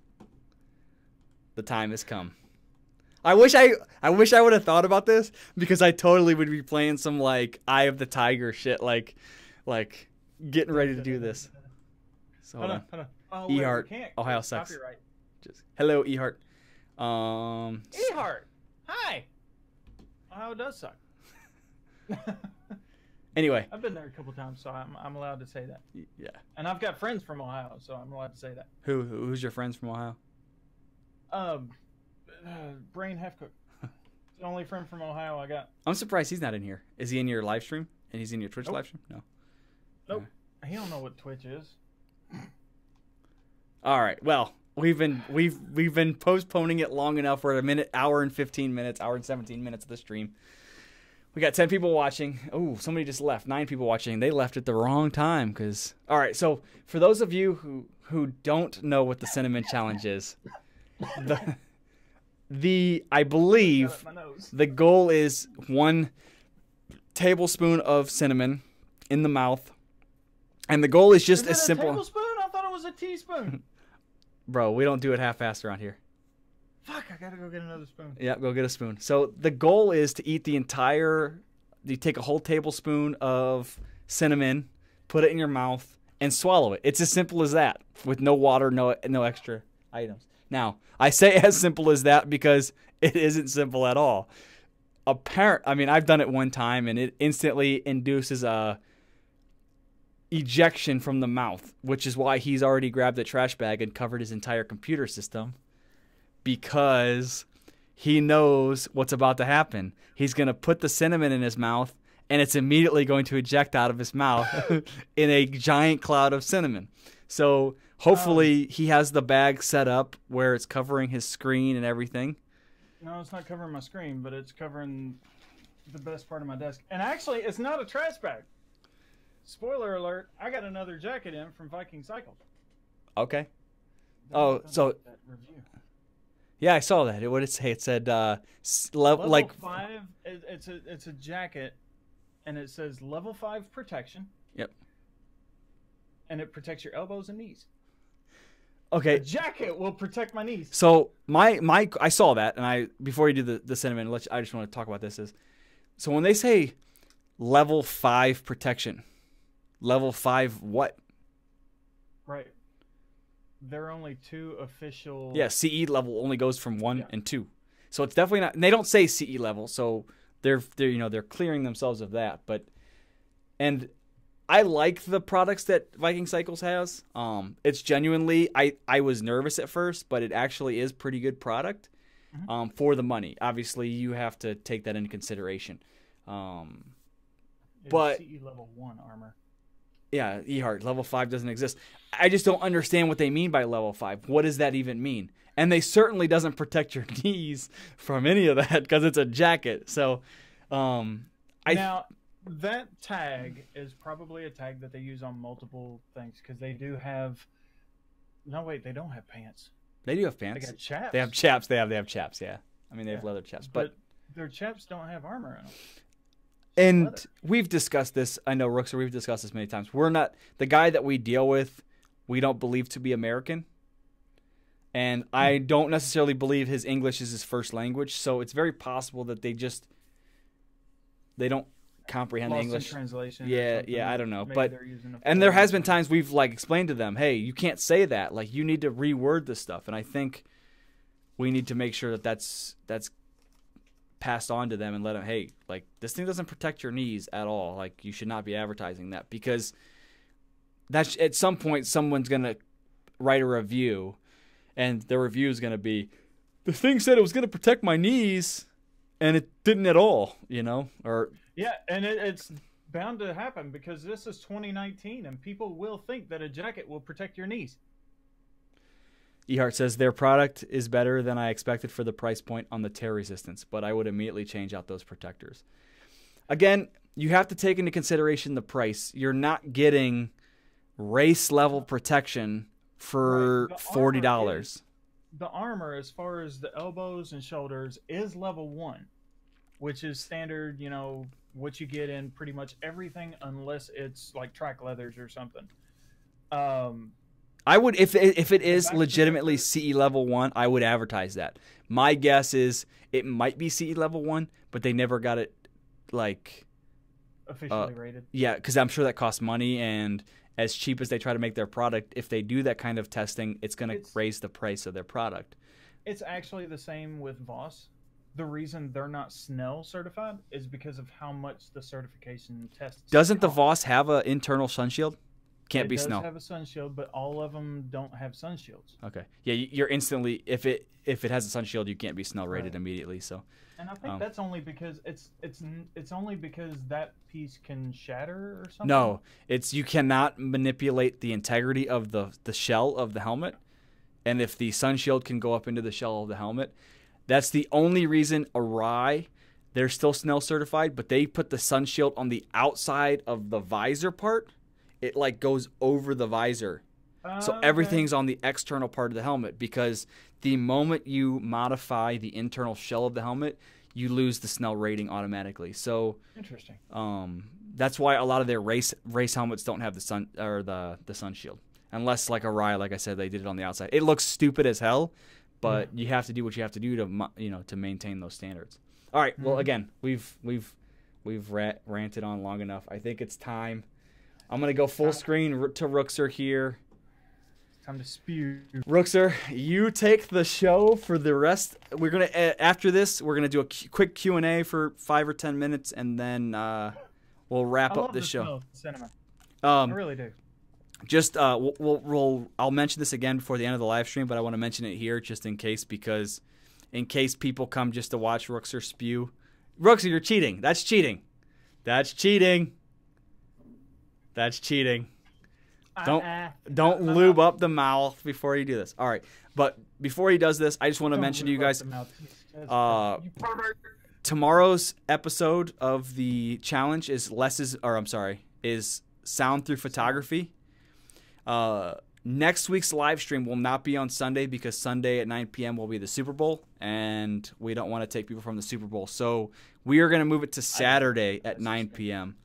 the time has come. I wish I would have thought about this, because I totally would be playing some like Eye of the Tiger shit, like getting ready to do this. So hold on. Oh, Ehart, Ohio sucks. Copyright. Just hello, Ehart. Ehart. Hi. Ohio does suck. Anyway, I've been there a couple times, so I'm allowed to say that. Yeah. And I've got friends from Ohio, so I'm allowed to say that. Who's your friends from Ohio? Brain Hefcook. It's the only friend from Ohio I got. I'm surprised he's not in here. Is he in your live stream? And he's in your Twitch Nope. live stream? No. Nope. He don't know what Twitch is. All right. Well, we've been postponing it long enough. We're at hour and 15 minutes, hour and 17 minutes of the stream. We got 10 people watching. Oh, somebody just left. 9 people watching. They left at the wrong time because... All right, so for those of you who don't know what the cinnamon challenge is, I believe the goal is 1 tablespoon of cinnamon in the mouth, and the goal is just as simple. A tablespoon? I thought it was a teaspoon. Bro, we don't do it half-assed around here. Fuck, I gotta go get another spoon. Yeah, go get a spoon. So the goal is to eat you take a whole tablespoon of cinnamon, put it in your mouth, and swallow it. It's as simple as that, with no water, no extra items. Now, I say as simple as that because it isn't simple at all. I've done it one time, and it instantly induces a ejection from the mouth, which is why he's already grabbed a trash bag and covered his entire computer system, because he knows what's about to happen. He's going to put the cinnamon in his mouth, and it's immediately going to eject out of his mouth in a giant cloud of cinnamon. So hopefully he has the bag set up where it's covering his screen and everything. No, it's not covering my screen, but it's covering the best part of my desk. And actually, it's not a trash bag. Spoiler alert, I got another jacket in from Viking Cycles. Okay. Oh, so... Yeah, I saw that. What did it say? It said level like 5. It's a jacket, and it says level 5 protection. Yep. And it protects your elbows and knees. Okay. The jacket will protect my knees. So I saw that, and before you do the cinnamon, I just want to talk about this. So when they say level 5 protection, level 5 what? Right. there are only 2 official. Yeah, CE level only goes from 1 Yeah. and 2. So it's definitely not. And they don't say CE level, so they're clearing themselves of that. And I like the products that Viking Cycles has. It's genuinely, I was nervous at first, but it actually is pretty good product for the money. Obviously, you have to take that into consideration. It's but CE level 1 armor. yeah, E-Heart level 5 doesn't exist. I just don't understand what they mean by level 5. What does that even mean? And they certainly doesn't protect your knees from any of that because it's a jacket. So, Now, that tag is probably a tag that they use on multiple things because they do have. No, wait, they don't have pants. They do have They pants. got chaps. They have chaps. They have chaps. Yeah, I mean they have leather chaps, but their chaps don't have armor in them. and leather. we've discussed this. I know Rookser. We've discussed this many times. We're not the guy that we deal with. We don't believe to be American, and I don't necessarily believe his English is his first language. So it's very possible that they don't comprehend Lost the English. in translation. or Yeah, something. yeah, I don't know, Maybe but they're using a and there foreign has been language. times we've like explained to them, hey, you can't say that. Like you need to reword this stuff, and I think we need to make sure that that's passed on to them and let them, hey, like this thing doesn't protect your knees at all. Like you should not be advertising that because that's at some point someone's gonna write a review, and their review is gonna be, the thing said it was gonna protect my knees, and it didn't at all. Or Yeah, and it's bound to happen because this is 2019, and people will think that a jacket will protect your knees. Ehart says their product is better than I expected for the price point on the tear resistance, but I would immediately change out those protectors. Again, you have to take into consideration the price. You're not getting race level protection for Right. The $40. The armor, as far as the elbows and shoulders, is level 1, which is standard. What you get in pretty much everything, unless it's like track leathers or something. I would, if it is back legitimately protector- CE level 1, I would advertise that. My guess is it might be CE level 1, but they never got it like Officially rated. yeah, because I'm sure that costs money, and as cheap as they try to make their product, if they do that kind of testing, it's going to raise the price of their product. It's actually the same with Voss. The reason they're not Snell certified is because of how much the certification tests. Doesn't the cost. Voss have an internal sun shield? Can't It be does snow. have a sun shield, but all of them don't have sun shields. Okay. Yeah, you're instantly, if it has a sun shield, you can't be Snell rated Right. immediately. So And I think that's only because it's only because that piece can shatter or something. no, you cannot manipulate the integrity of the shell of the helmet, and if the sun shield can go up into the shell of the helmet, that's the only reason they're still Snell certified, but they put the sun shield on the outside of the visor part. It like goes over the visor. So Okay. everything's on the external part of the helmet, because the moment you modify the internal shell of the helmet, you lose the Snell rating automatically. So Interesting. that's why a lot of their race helmets don't have the sun or the sun shield, unless like a Rye, like I said, they did it on the outside. It looks stupid as hell, but you have to do what you have to do to maintain those standards. All right. Well, again, we've ranted on long enough. I think it's time. I'm gonna go full screen to Rookser here. Time to spew. Rookser, you take the show for the rest. We're gonna after this, we're gonna do a quick Q&A for 5 or 10 minutes, and then we'll wrap I up love the the show. smell of cinnamon. I really do. Just I'll mention this again before the end of the live stream, but I want to mention it here just in case, because in case people come just to watch Rookser spew. Rookser, you're cheating. That's cheating. That's cheating. That's cheating. Don't lube up the mouth before you do this. All right, but before he does this, I just want to mention to you guys, tomorrow's episode of the challenge is sound through photography. Next week's live stream will not be on Sunday, because Sunday at 9 p.m. will be the Super Bowl, and we don't want to take people from the Super Bowl. So we are going to move it to Saturday at 9 p.m.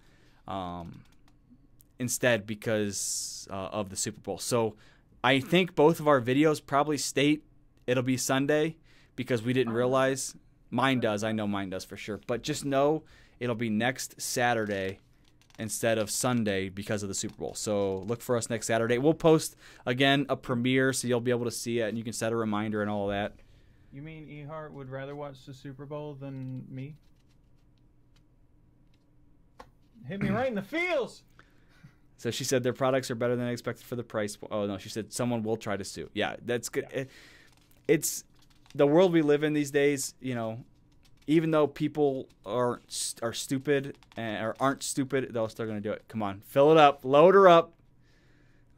Instead, because of the Super Bowl. So I think both of our videos probably state it'll be Sunday, because we didn't realize. Mine does. I know mine does for sure. But just know it'll be next Saturday instead of Sunday because of the Super Bowl. So look for us next Saturday. We'll post, again, a premiere so you'll be able to see it, and you can set a reminder and all that. You mean Ehart would rather watch the Super Bowl than me? Hit me right in the feels. So she said their products are better than expected for the price. Oh, no, she said someone will try to sue. Yeah, that's good. Yeah. It's the world we live in these days, you know. Even though people are stupid or aren't stupid, they're still going to do it. Come on, fill it up, load her up.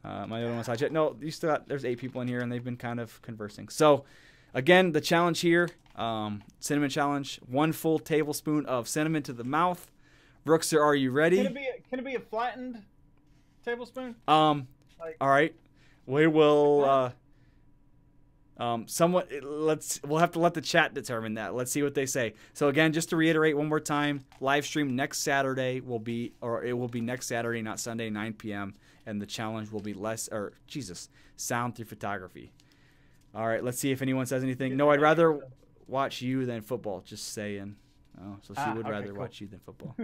My other one's hot. No, you still got. There's 8 people in here, and they've been kind of conversing. So, again, the challenge here, cinnamon challenge. 1 full tablespoon of cinnamon to the mouth. Brookster, are you ready? Can it be a flattened tablespoon? All right, we will. We'll have to let the chat determine that. Let's see what they say. So again, just to reiterate one more time, live stream next Saturday will be next Saturday, not Sunday, 9 p.m. And the challenge will be sound through photography. All right, let's see if anyone says anything. No, I'd rather watch you than football. Just saying. Oh, so she would rather watch you than football.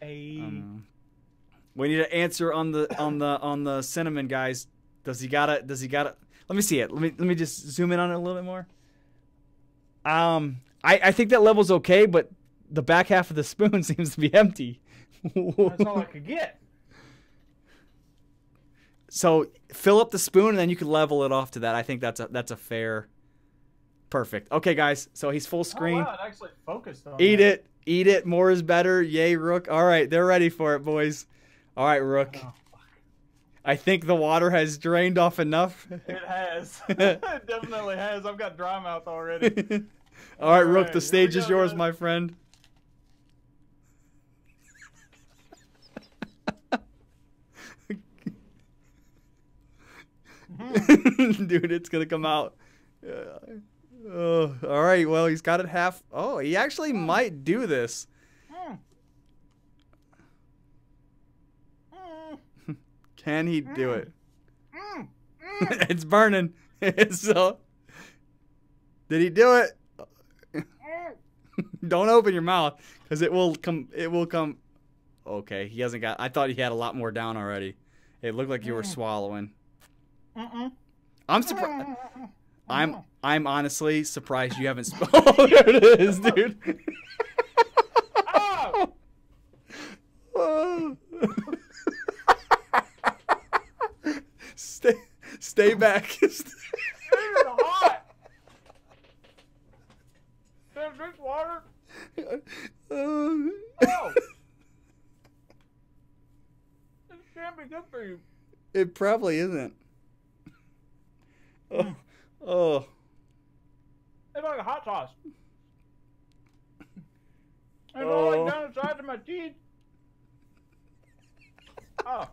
We need an answer on the cinnamon, guys. Does he got it? Let me see it. Let me just zoom in on it a little bit more. I think that level's okay, but the back half of the spoon seems to be empty. That's all I could get. So fill up the spoon and then you can level it off to that. I think that's a fair. Perfect. Okay, guys. So he's full screen. Oh, wow, it actually focused on Eat it. More is better. Yay, Rook. All right, they're ready for it, boys. All right, Rook. Oh. I think the water has drained off enough. It has. It definitely has. I've got dry mouth already. All right, Rook, the stage is yours, my friend. Dude, it's going to come out. All right, well, he's got it half. Oh, he actually might do this. Can he do it? It's burning. So, did he do it? Don't open your mouth, because it will come. Okay, he hasn't got. I thought he had a lot more down already. It looked like you were swallowing. I'm surprised. I'm honestly surprised you haven't. Oh, there it is, dude. Oh. Stay back. It's hot. Can I drink water? Oh. This can't be good for you. It probably isn't. Oh. It's like a hot sauce. It's all like down the sides of my teeth. Oh.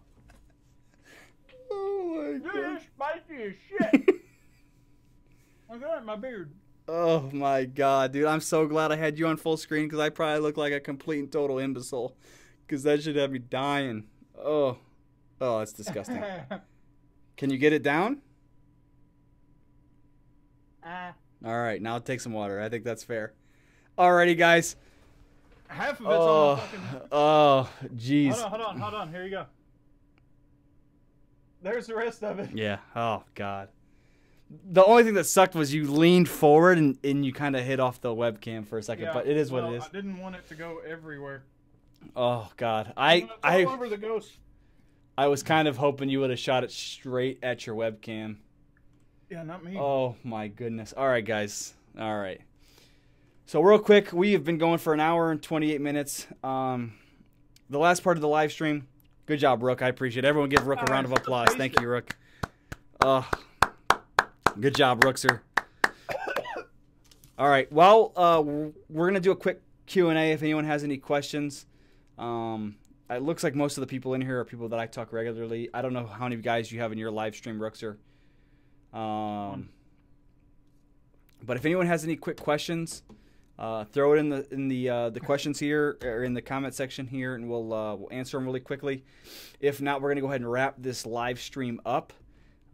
Oh my Dude, god. it's spicy as shit. I got it in my beard. Oh my god, dude. I'm so glad I had you on full screen, because I probably look like a complete and total imbecile. Because that should have me dying. Oh, that's disgusting. Can you get it down? All right, now take some water. I think that's fair. Alrighty, guys. Half of it's on the fucking... Oh, jeez. Hold on. Here you go. There's the rest of it. Yeah. Oh, God. The only thing that sucked was you leaned forward and you kind of hit off the webcam for a second, but it is what it is. I didn't want it to go everywhere. Oh, God. All over the ghost. I was kind of hoping you would have shot it straight at your webcam. Yeah, not me. Oh, my goodness. All right, guys. All right. So real quick, we have been going for an hour and 28 minutes. The last part of the live stream. Good job, Rook. I appreciate it. Everyone give Rook a round of applause. Thank you, Rook. Good job, Rookser. All right. Well, we're going to do a quick Q&A if anyone has any questions. It looks like most of the people in here are people that I talk regularly. I don't know how many guys you have in your live stream, Rookser. But if anyone has any quick questions, throw it in the questions here or in the comment section here, and we'll answer them really quickly. If not, we're gonna go ahead and wrap this live stream up.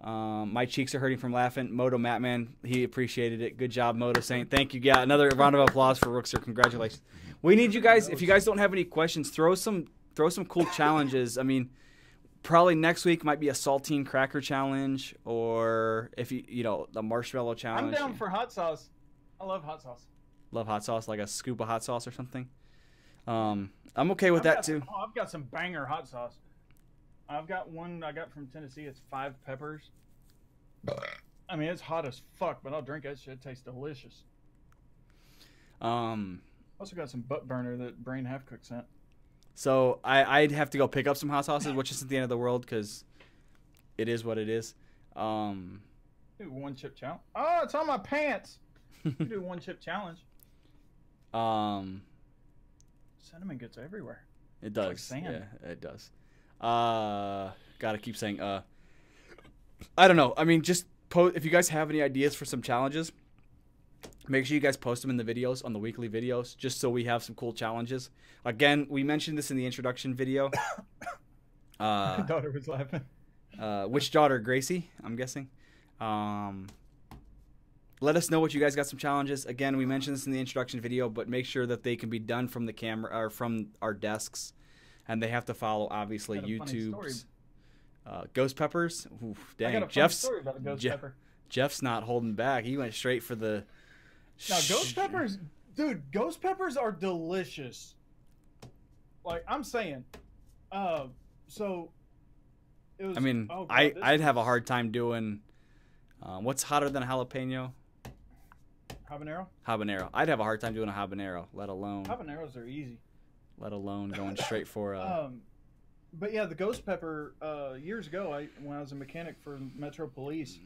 My cheeks are hurting from laughing. Moto Matman, he appreciated it. Good job, Moto Saint. Thank you. Yeah, another round of applause for Rookster. Congratulations. We need you guys. If you guys don't have any questions, throw some throw some cool challenges. I mean, probably next week might be a saltine cracker challenge, or if you know, the marshmallow challenge. I'm down for hot sauce. I love hot sauce. Love hot sauce, like a scoop of hot sauce or something. I'm okay with that too. I've got some banger hot sauce. I've got one I got from Tennessee. It's 5 peppers. I mean, it's hot as fuck, but I'll drink that shit. It tastes delicious. Also got some butt burner that Brain Half Cook sent. So I'd have to go pick up some hot sauces, which isn't the end of the world because it is what it is. Do 1 chip challenge. Oh, it's on my pants. Do 1 chip challenge. Cinnamon gets everywhere. It does. It's like sand. Yeah, it does. Gotta keep saying I don't know. I mean, just if you guys have any ideas for some challenges, make sure you guys post them in the videos, on the weekly videos, just so we have some cool challenges. Again, we mentioned this in the introduction video. My daughter was laughing. Which daughter? Gracie, I'm guessing. Let us know what you guys got some challenges. Again, we mentioned this in the introduction video, but make sure that they can be done from the camera or from our desks, and they have to follow obviously YouTube's Ghost Peppers. Oof, dang, I got a funny story about a ghost pepper. Jeff's not holding back. He went straight for the. Now, ghost peppers, dude, ghost peppers are delicious. Like, I'm saying. So, it was. I mean, oh God, I'd have a hard time doing. What's hotter than a jalapeno? Habanero? Habanero. I'd have a hard time doing a habanero, let alone. Habaneros are easy. Let alone going straight for a. But yeah, the ghost pepper. Years ago, when I was a mechanic for Metro Police,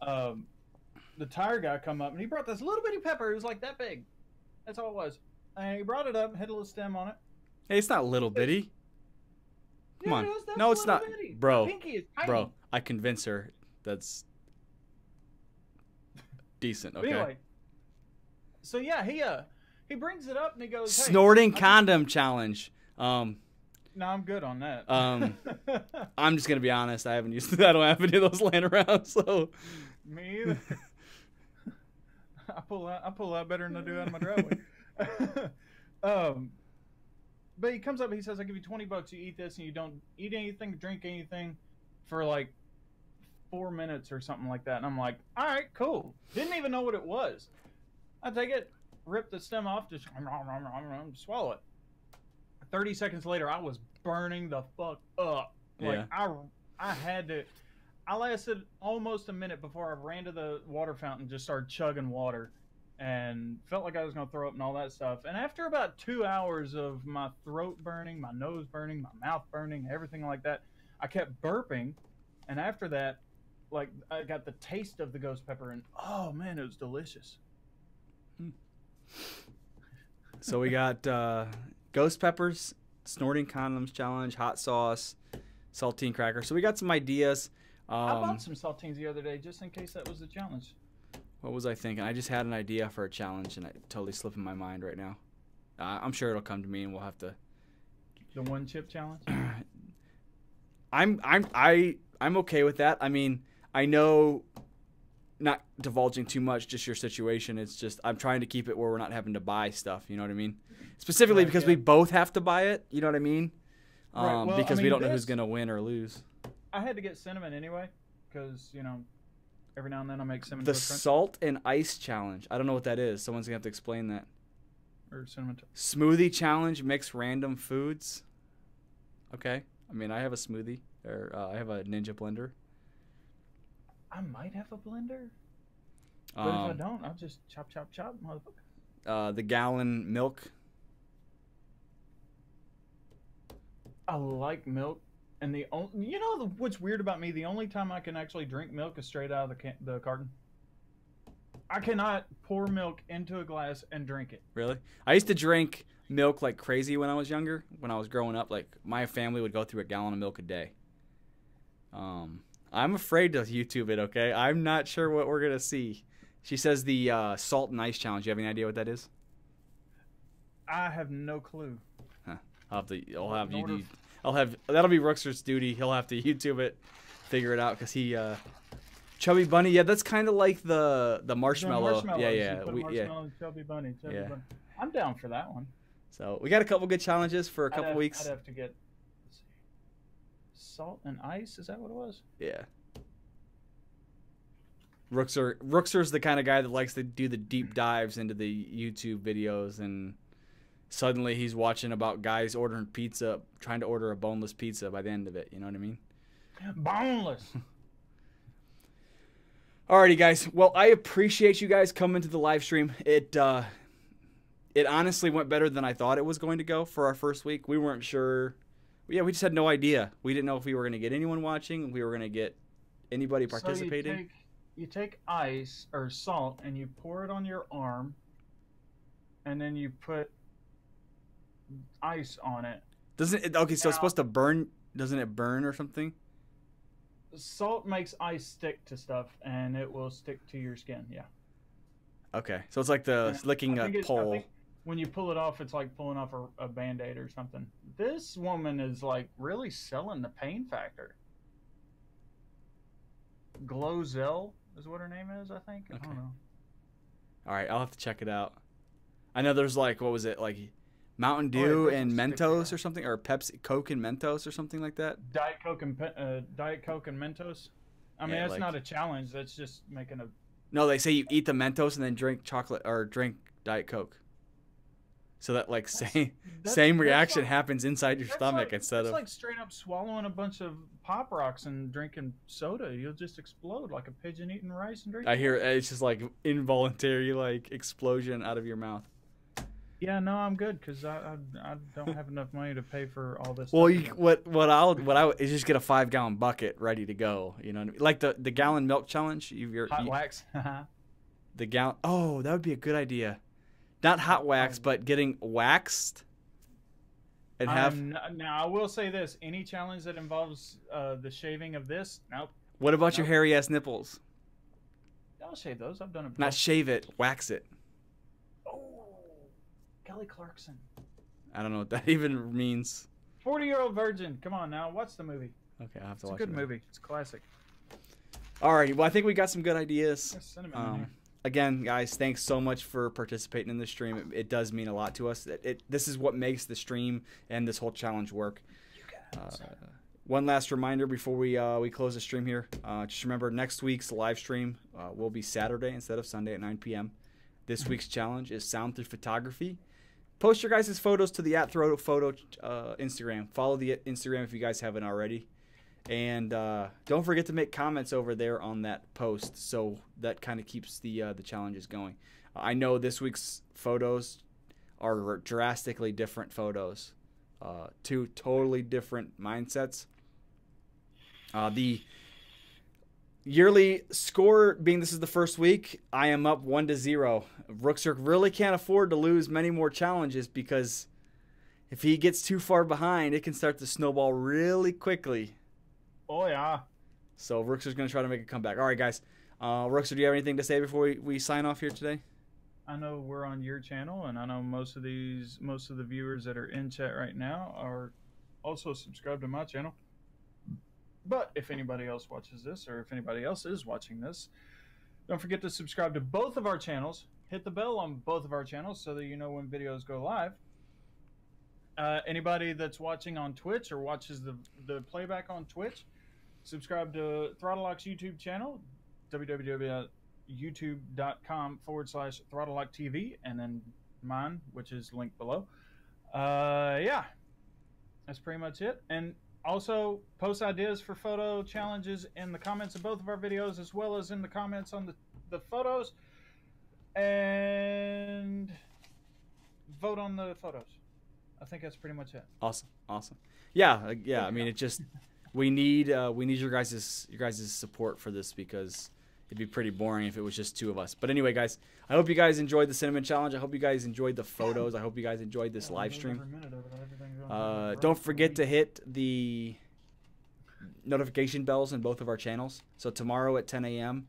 the tire guy come up and he brought this little bitty pepper. It was like that big. That's all it was. And he brought it up, had a little stem on it. Hey, it's not little bitty. Come on. No, it's not, bitty. bro. My pinky is tiny. Bro, I convince her that's decent. Okay. Anyway, so yeah, he brings it up and he goes, hey, Snorting condom challenge. No, I'm good on that. I'm just gonna be honest. I haven't used. I don't have any of those laying around. So. Me either. I pull out better than I do out of my driveway. But he comes up and he says, "I'll give you $20. You eat this and you don't eat anything, drink anything, for like 4 minutes or something like that." And I'm like, "All right, cool." Didn't even know what it was. I take it, rip the stem off, just swallow it. 30 seconds later, I was burning the fuck up. Like I had to. I lasted almost a minute before I ran to the water fountain and just started chugging water and felt like I was going to throw up and all that stuff. And after about 2 hours of my throat burning, my nose burning, my mouth burning, everything like that, I kept burping. And after that, like, I got the taste of the ghost pepper and, oh man, it was delicious. So we got ghost peppers, snorting condoms challenge, hot sauce, saltine cracker. So we got some ideas. I bought some saltines the other day just in case that was the challenge. What was I thinking? I just had an idea for a challenge and it totally slipped in my mind right now. I'm sure it'll come to me and we'll have to. The 1 chip challenge? I'm okay with that. I mean, I know, not divulging too much, just your situation. It's just I'm trying to keep it where we're not having to buy stuff. You know what I mean? Specifically because we both have to buy it. You know what I mean? Right. Well, because we don't know who's gonna win or lose. I had to get cinnamon anyway, because, you know, every now and then I make cinnamon The toast crunch. salt and ice challenge. I don't know what that is. Someone's going to have to explain that. Or cinnamon toast. Smoothie challenge, mix random foods. Okay. I mean, I have a smoothie. Or I have a Ninja blender. I might have a blender. But if I don't, I'll just chop, motherfucker. The gallon milk. I like milk. And what's weird about me? The only time I can actually drink milk is straight out of the carton. I cannot pour milk into a glass and drink it. Really? I used to drink milk like crazy when I was younger. When I was growing up, like my family would go through a gallon of milk a day. I'm afraid to YouTube it. Okay, I'm not sure what we're gonna see. She says the salt and ice challenge. You have any idea what that is? I have no clue. Huh. That'll be Rookster's duty. He'll have to YouTube it, figure it out, because he Chubby Bunny. Yeah, that's kind of like the marshmallow. Yeah. Chubby Bunny. I'm down for that one. So we got a couple good challenges for a couple weeks. I'd have to get, let's see, salt and ice. Is that what it was? Yeah. Rookster's the kind of guy that likes to do the deep dives into the YouTube videos, and suddenly he's watching about guys ordering pizza, trying to order a boneless pizza by the end of it. You know what I mean? Boneless. Alrighty, guys. Well, I appreciate you guys coming to the live stream. It honestly went better than I thought it was going to go for our first week. We weren't sure. Yeah, we just had no idea. We didn't know if we were going to get anyone watching, if we were going to get anybody participating. So you take ice or salt and you pour it on your arm, and then you put ice on it. Doesn't it? Okay, so it's supposed to burn. Doesn't it burn or something? Salt makes ice stick to stuff, and it will stick to your skin. Yeah. Okay, so it's like the licking a pole. I think when you pull it off, it's like pulling off a Band-Aid or something. This woman is like really selling the pain factor. Glozell is what her name is, I think. Okay. I don't know. All right, I'll have to check it out. I know there's like, what was it, like Mountain Oh, Dew it and doesn't stick Mentos around. or something, or Pepsi, Coke and Mentos or something like that. Diet Coke and Mentos. I mean, Yeah, that's like- not a challenge. That's just making a. No, they say you eat the Mentos and then drink chocolate or drink Diet Coke. So that like same that's reaction like- happens inside your That's stomach like, instead it's of. like straight up swallowing a bunch of Pop Rocks and drinking soda. You'll just explode like a pigeon eating rice and drinking. I hear it's just like involuntary like explosion out of your mouth. Yeah, no, I'm good because I don't have enough money to pay for all this. Well, stuff. what I would is just get a 5-gallon bucket ready to go. You know, what I mean? Like the gallon milk challenge. Hot wax. The gallon. Oh, that would be a good idea. Not hot wax, but getting waxed. And have. Now I will say this: any challenge that involves the shaving of this, nope. What about your Nope. hairy ass nipples? I'll shave those. I've done it. Not shave it, wax it. Oh, Kelly Clarkson, I don't know what that even means. 40-year-old virgin. Come on now, watch the movie. Okay, I'll have to It's a watch good it. movie. It's a classic. Alrighty, well I think we got some good ideas. There's cinnamon in here. Again, guys, thanks so much for participating in the stream. It does mean a lot to us. This is what makes the stream and this whole challenge work. One last reminder before we close the stream here. Just remember, next week's live stream will be Saturday instead of Sunday at 9 p.m. This week's challenge is sound through photography. Post your guys' photos to the @ThRoPhoto Instagram. Follow the Instagram if you guys haven't already. And don't forget to make comments over there on that post, so that kind of keeps the challenges going. I know this week's photos are drastically different photos, 2 totally different mindsets. The yearly score being this is the first week, I am up 1-0. Rookster really can't afford to lose many more challenges because if he gets too far behind, it can start to snowball really quickly. Oh yeah. So Rookster's going to try to make a comeback. All right, guys. Rookster, do you have anything to say before we sign off here today? I know we're on your channel, and I know most of the viewers that are in chat right now are also subscribed to my channel. But if anybody else watches this, or if anybody else is watching this, don't forget to subscribe to both of our channels. Hit the bell on both of our channels so that you know when videos go live. Anybody that's watching on Twitch or watches the playback on Twitch, subscribe to ThRoPhoto's YouTube channel, www.youtube.com/ThRoPhotoTV, and then mine, which is linked below. Yeah, that's pretty much it. And also post ideas for photo challenges in the comments of both of our videos, as well as in the comments on the photos, and vote on the photos. I think that's pretty much it. Awesome. Yeah. I mean, it just we need your guys' support for this because it'd be pretty boring if it was just 2 of us. But anyway, guys, I hope you guys enjoyed the cinnamon challenge. I hope you guys enjoyed the photos. I hope you guys enjoyed this live stream. Don't forget to hit the notification bells in both of our channels. So tomorrow at 10 a.m.,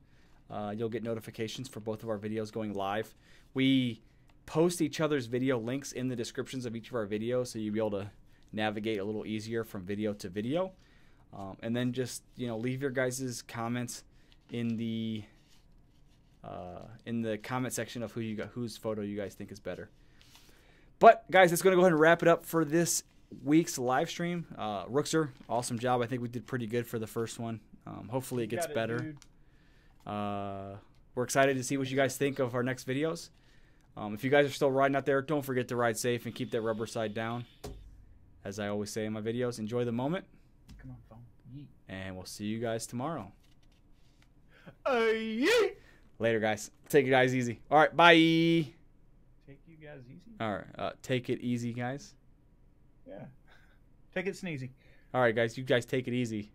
you'll get notifications for both of our videos going live. We post each other's video links in the descriptions of each of our videos, so you'll be able to navigate a little easier from video to video. And then just leave your guys' comments in the comment section of whose photo you guys think is better. But guys, that's going to go ahead and wrap it up for this week's live stream. Rookser, awesome job. I think we did pretty good for the first one. Hopefully it gets better. We're excited to see what you guys think of our next videos. If you guys are still riding out there, don't forget to ride safe and keep that rubber side down. As I always say in my videos, enjoy the moment. Come on, phone. Yeet. And we'll see you guys tomorrow. Yeet. Later, guys. Take it guys easy. All right, bye. Take you guys easy. All right, take it easy, guys. Yeah. Take it sneezy. All right, guys, you guys take it easy.